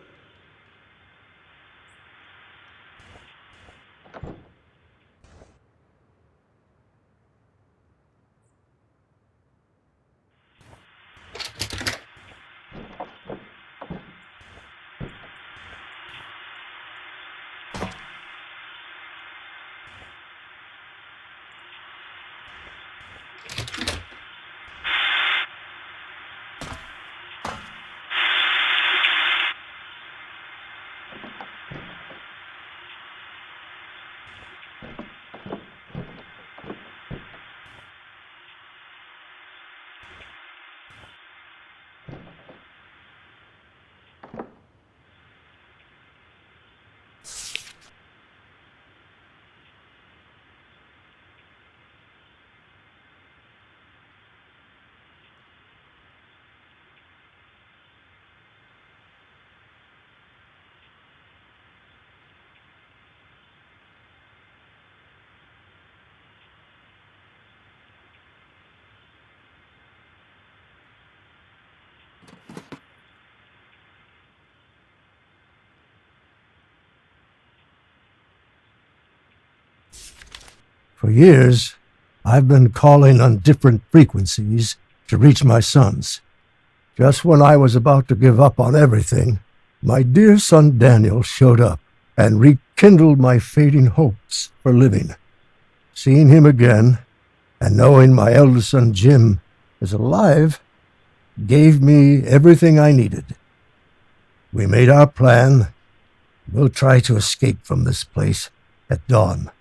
Speaker 21: For years, I've been calling on different frequencies to reach my sons. Just when I was about to give up on everything, my dear son Daniel showed up and rekindled my fading hopes for living. Seeing him again, and knowing my eldest son Jim is alive, gave me everything I needed. We made our plan. We'll try to escape from this place at dawn.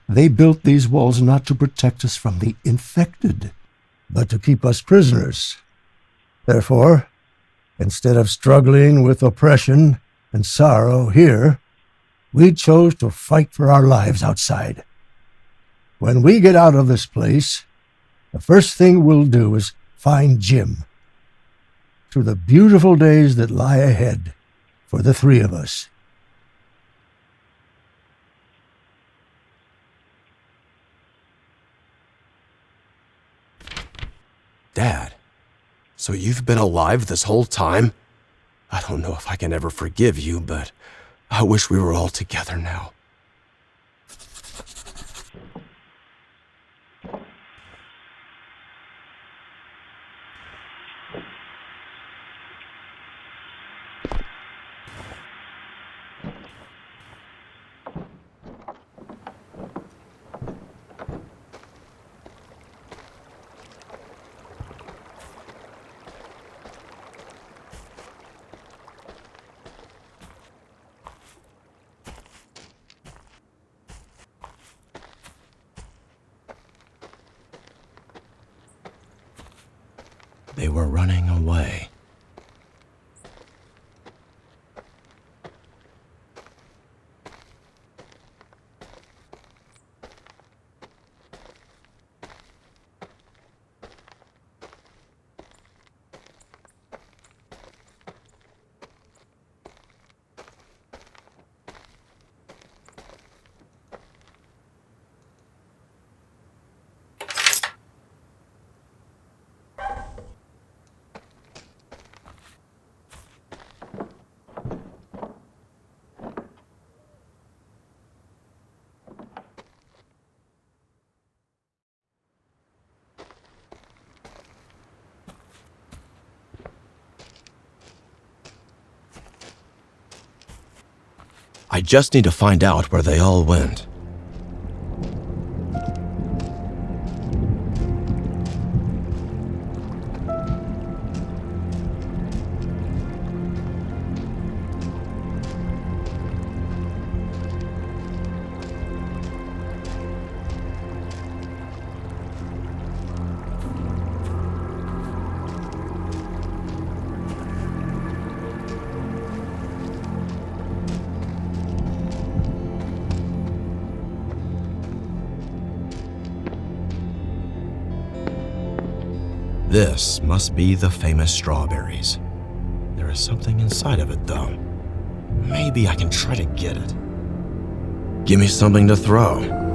Speaker 21: They built these walls not to protect us from the infected, but to keep us prisoners. Therefore, instead of struggling with oppression and sorrow here, we chose to fight for our lives outside. When we get out of this place, the first thing we'll do is find Jim. To the beautiful days that lie ahead for the three of us.
Speaker 1: Dad, so you've been alive this whole time? I don't know if I can ever forgive you, but I wish we were all together now. They were running away. I just need to find out where they all went. This must be the famous strawberries. There is something inside of it, though. Maybe I can try to get it. Give me something to throw.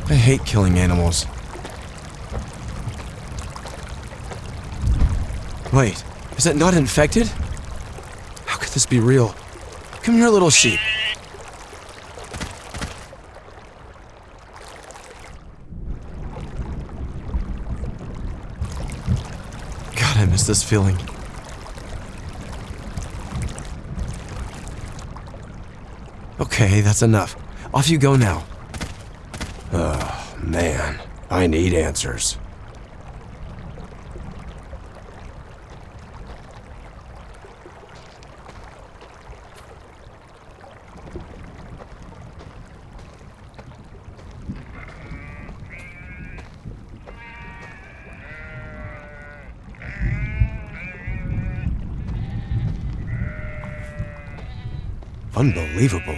Speaker 1: I hate killing animals. Wait, is it not infected? How could this be real? Come here, little sheep. God, I miss this feeling. Okay, that's enough. Off you go now. Oh, man. I need answers. Unbelievable.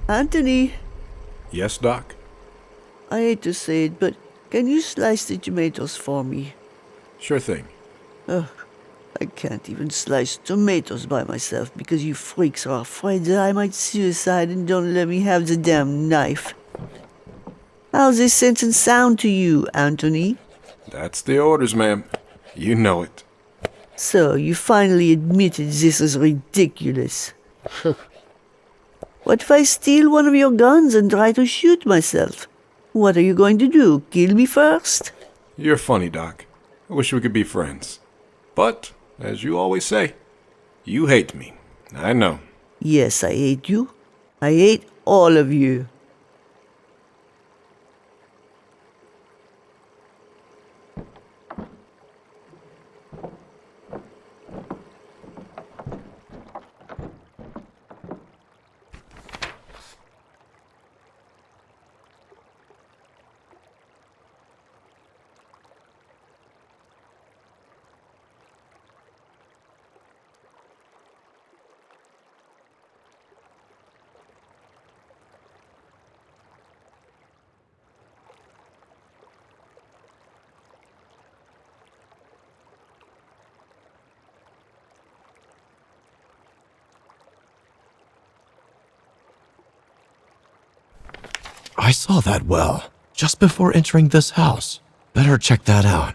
Speaker 10: Anthony,
Speaker 18: Yes, Doc?
Speaker 10: I hate to say it, but can you slice the tomatoes for me?
Speaker 18: Sure thing.
Speaker 10: Ugh, I can't even slice tomatoes by myself because you freaks are afraid that I might suicide and don't let me have the damn knife. How's this sentence sound to you, Anthony?
Speaker 18: That's the orders, ma'am. You know it.
Speaker 10: So, you finally admitted this is ridiculous. What if I steal one of your guns and try to shoot myself? What are you going to do, kill me first?
Speaker 18: You're funny, Doc. I wish we could be friends. But, as you always say, you hate me. I know.
Speaker 10: Yes, I hate you. I hate all of you.
Speaker 1: I saw that well just before entering this house. Better check that out.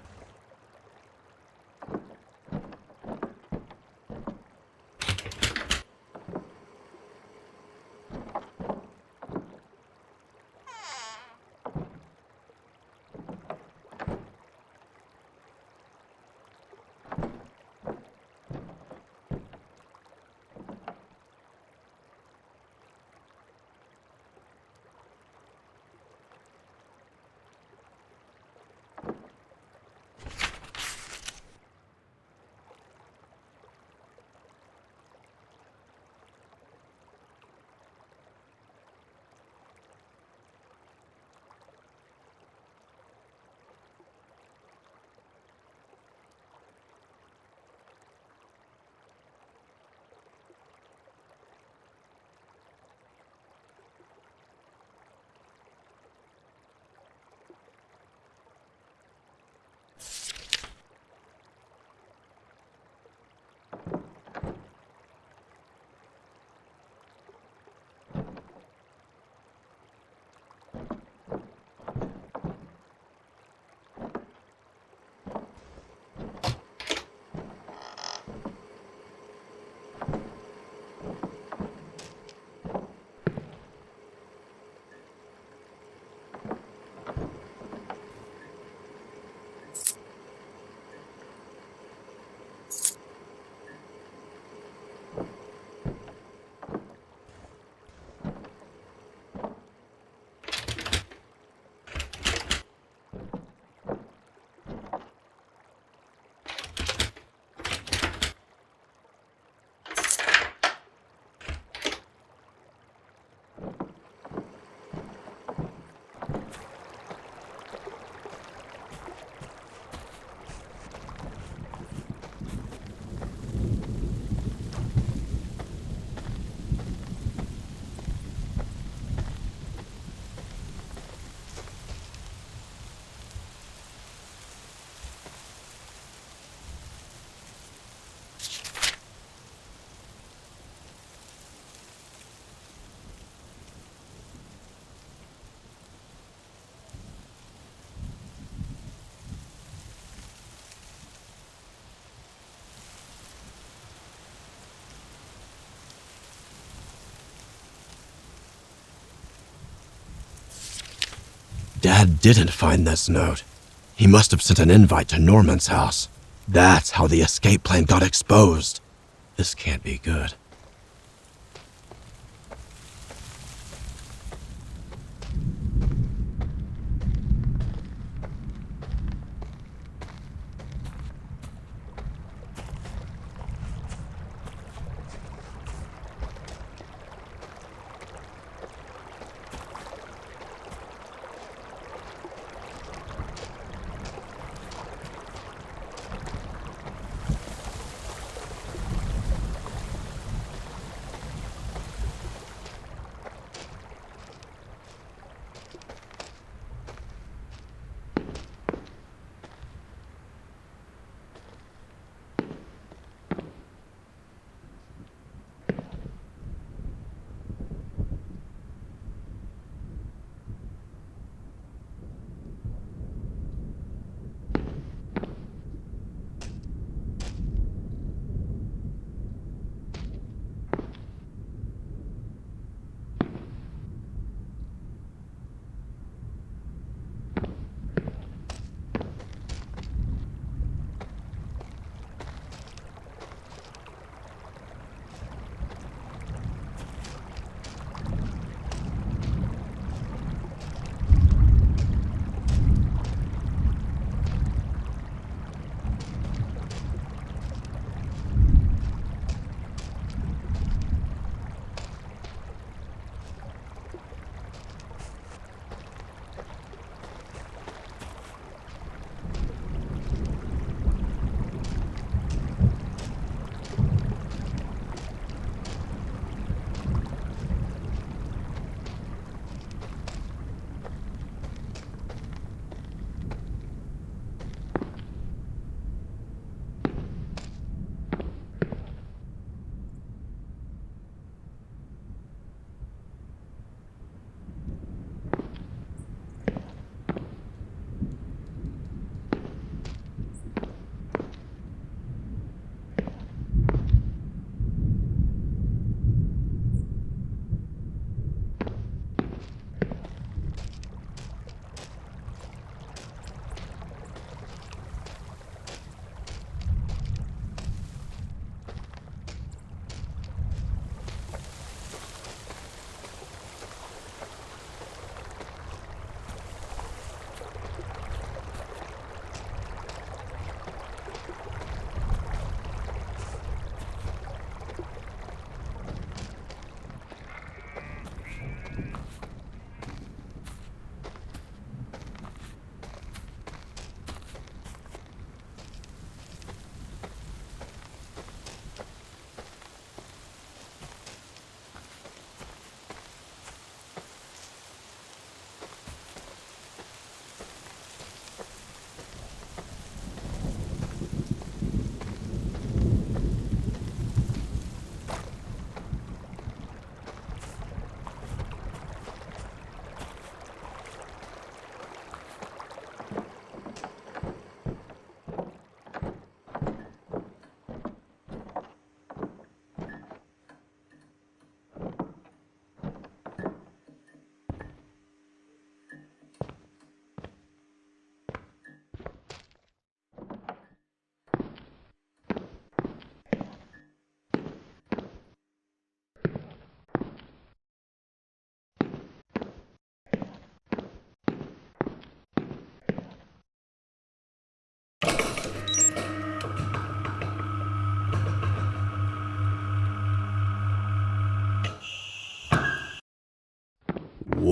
Speaker 1: Dad didn't find this note. He must have sent an invite to Norman's house. That's how the escape plan got exposed. This can't be good.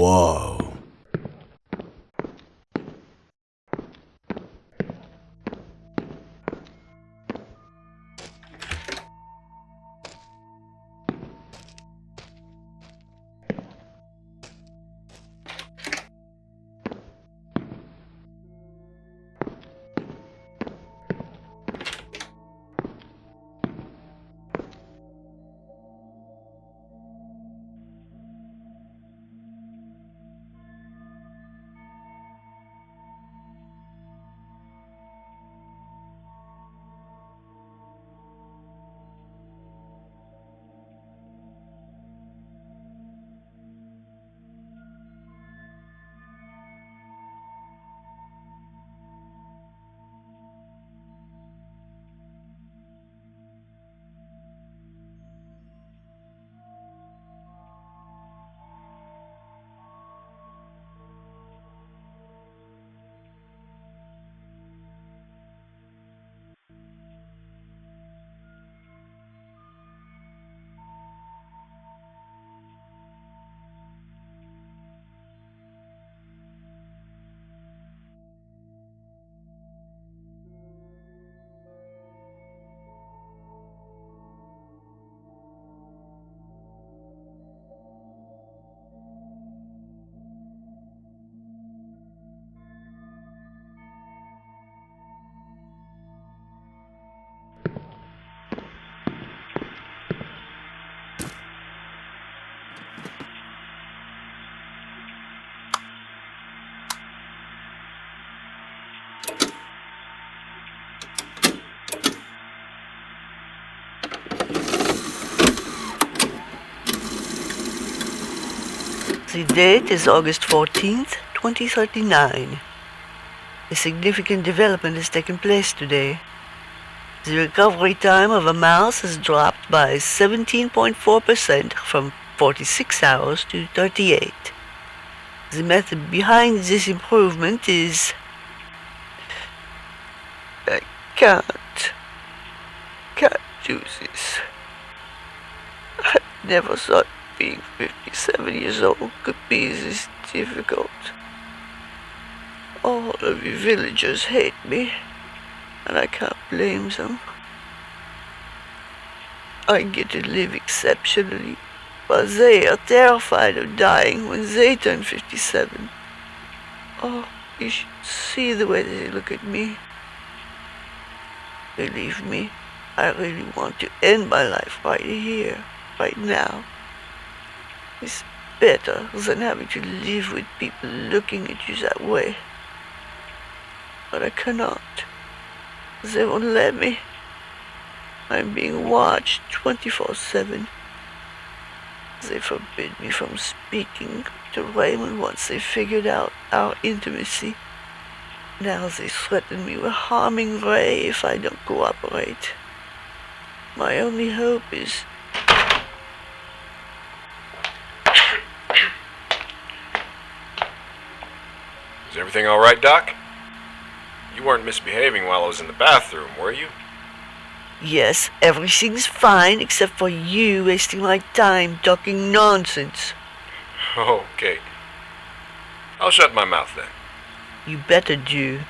Speaker 1: Whoa.
Speaker 10: The date is August 14th, 2039. A significant development has taken place today. The recovery time of a mouse has dropped by 17.4% from 46 hours to 38. The method behind this improvement is... I can't do this. I never thought being 57 years old could be this difficult. All of you villagers hate me, and I can't blame them. I get to live exceptionally, while they are terrified of dying when they turn 57. Oh, you should see the way they look at me. Believe me, I really want to end my life right here, right now. It's better than having to live with people looking at you that way. But I cannot. They won't let me. I'm being watched 24/7. They forbid me from speaking to Raymond once they figured out our intimacy. Now they threaten me with harming Ray if I don't cooperate. My only hope is...
Speaker 18: Is everything all right, Doc? You weren't misbehaving while I was in the bathroom, were you?
Speaker 10: Yes, everything's fine except for you wasting my time talking nonsense.
Speaker 18: Okay. I'll shut my mouth then.
Speaker 10: You better do.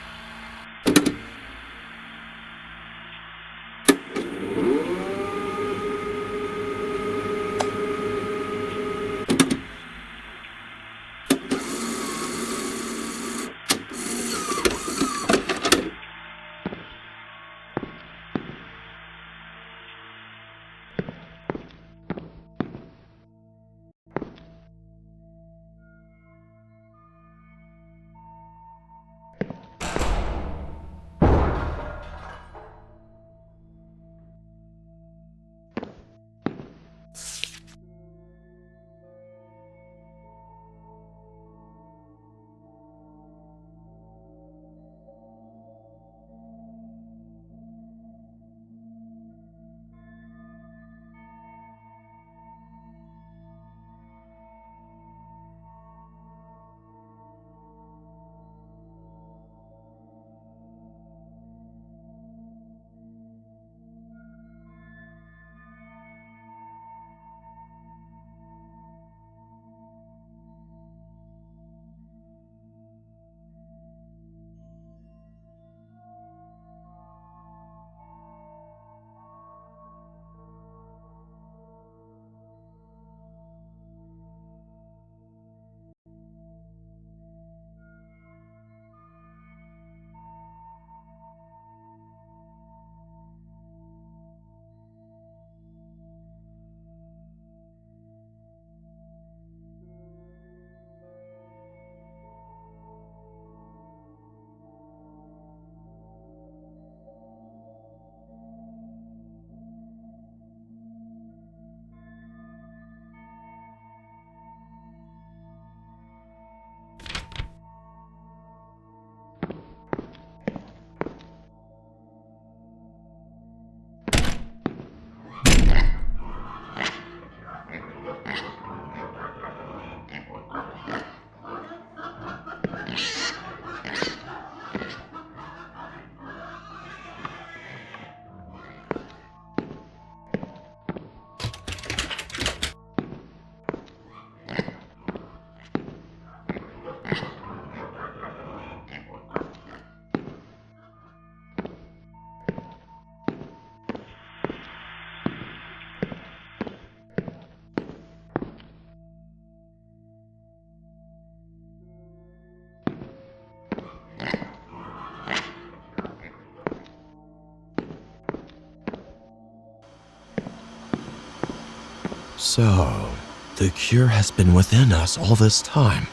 Speaker 1: So, the cure has been within us all this time.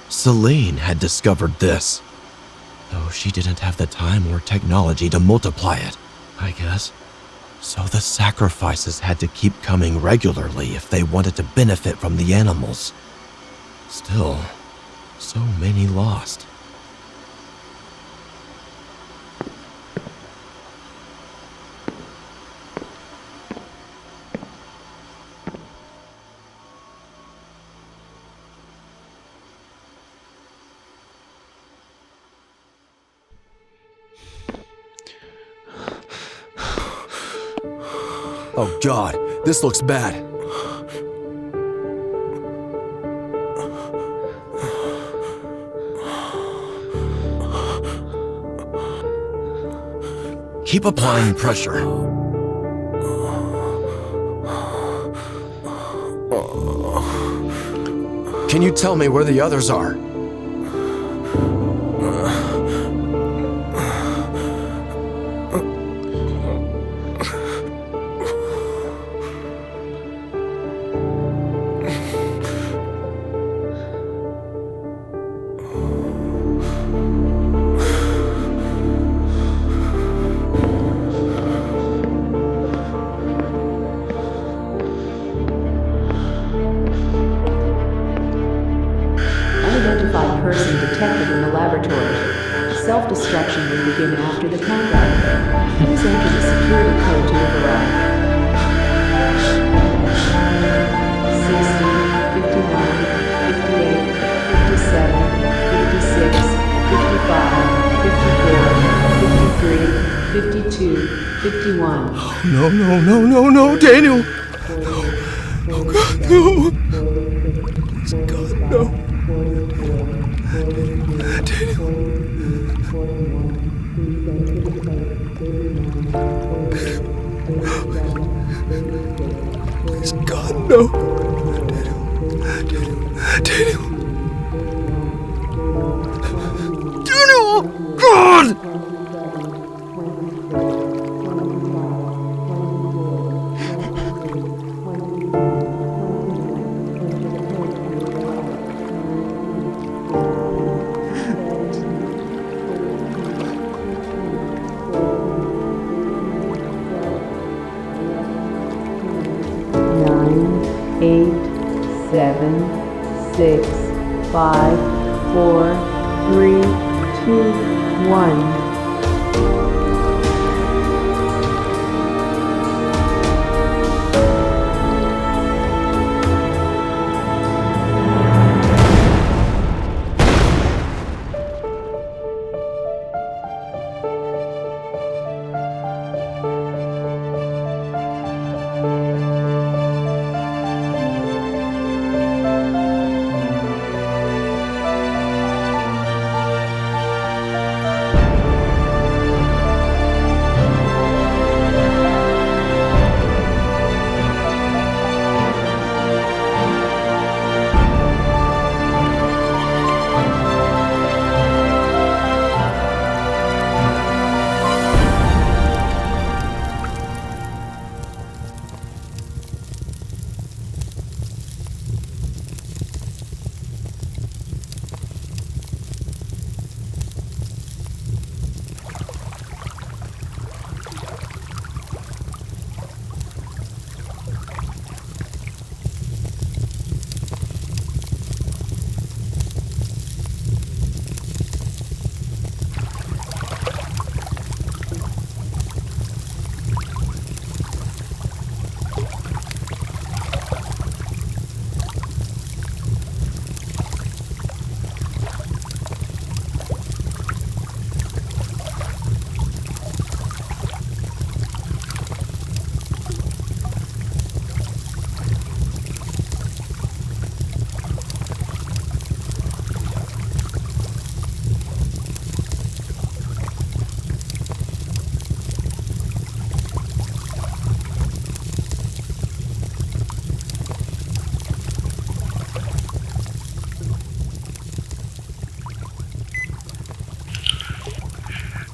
Speaker 1: Celine had discovered this. Though she didn't have the time or technology to multiply it, I guess. So the sacrifices had to keep coming regularly if they wanted to benefit from the animals. Still, so many lost. Oh God, this looks bad. Keep applying pressure. Can you tell me where the others are?
Speaker 2: Unidentified person detected in the laboratory. Self-destruction will begin after the countdown. Please enter the security code to override. 60, 59, 58, 57, 56, 55, 54, 53, 51.
Speaker 21: No, Daniel! Oh God, no! Please, God, no. Please, God, no. Daniel! God!
Speaker 2: Eight, 7, 6, 5, 4, 3, 2, 1.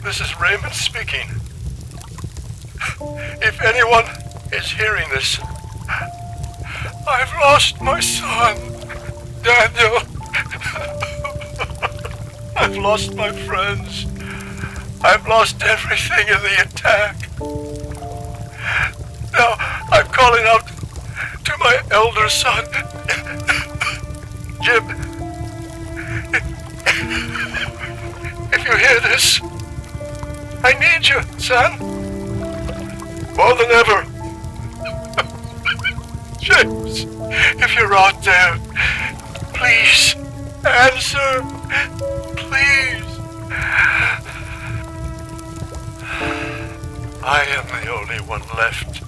Speaker 22: This is Raymond speaking. If anyone is hearing this,
Speaker 21: I've lost my son, Daniel. I've lost my friends. I've lost everything in the attack. Now I'm calling out to my elder son, Jim. If you hear this, I need you, son. More than ever. James, if you're out there, please answer. Please. I am the only one left.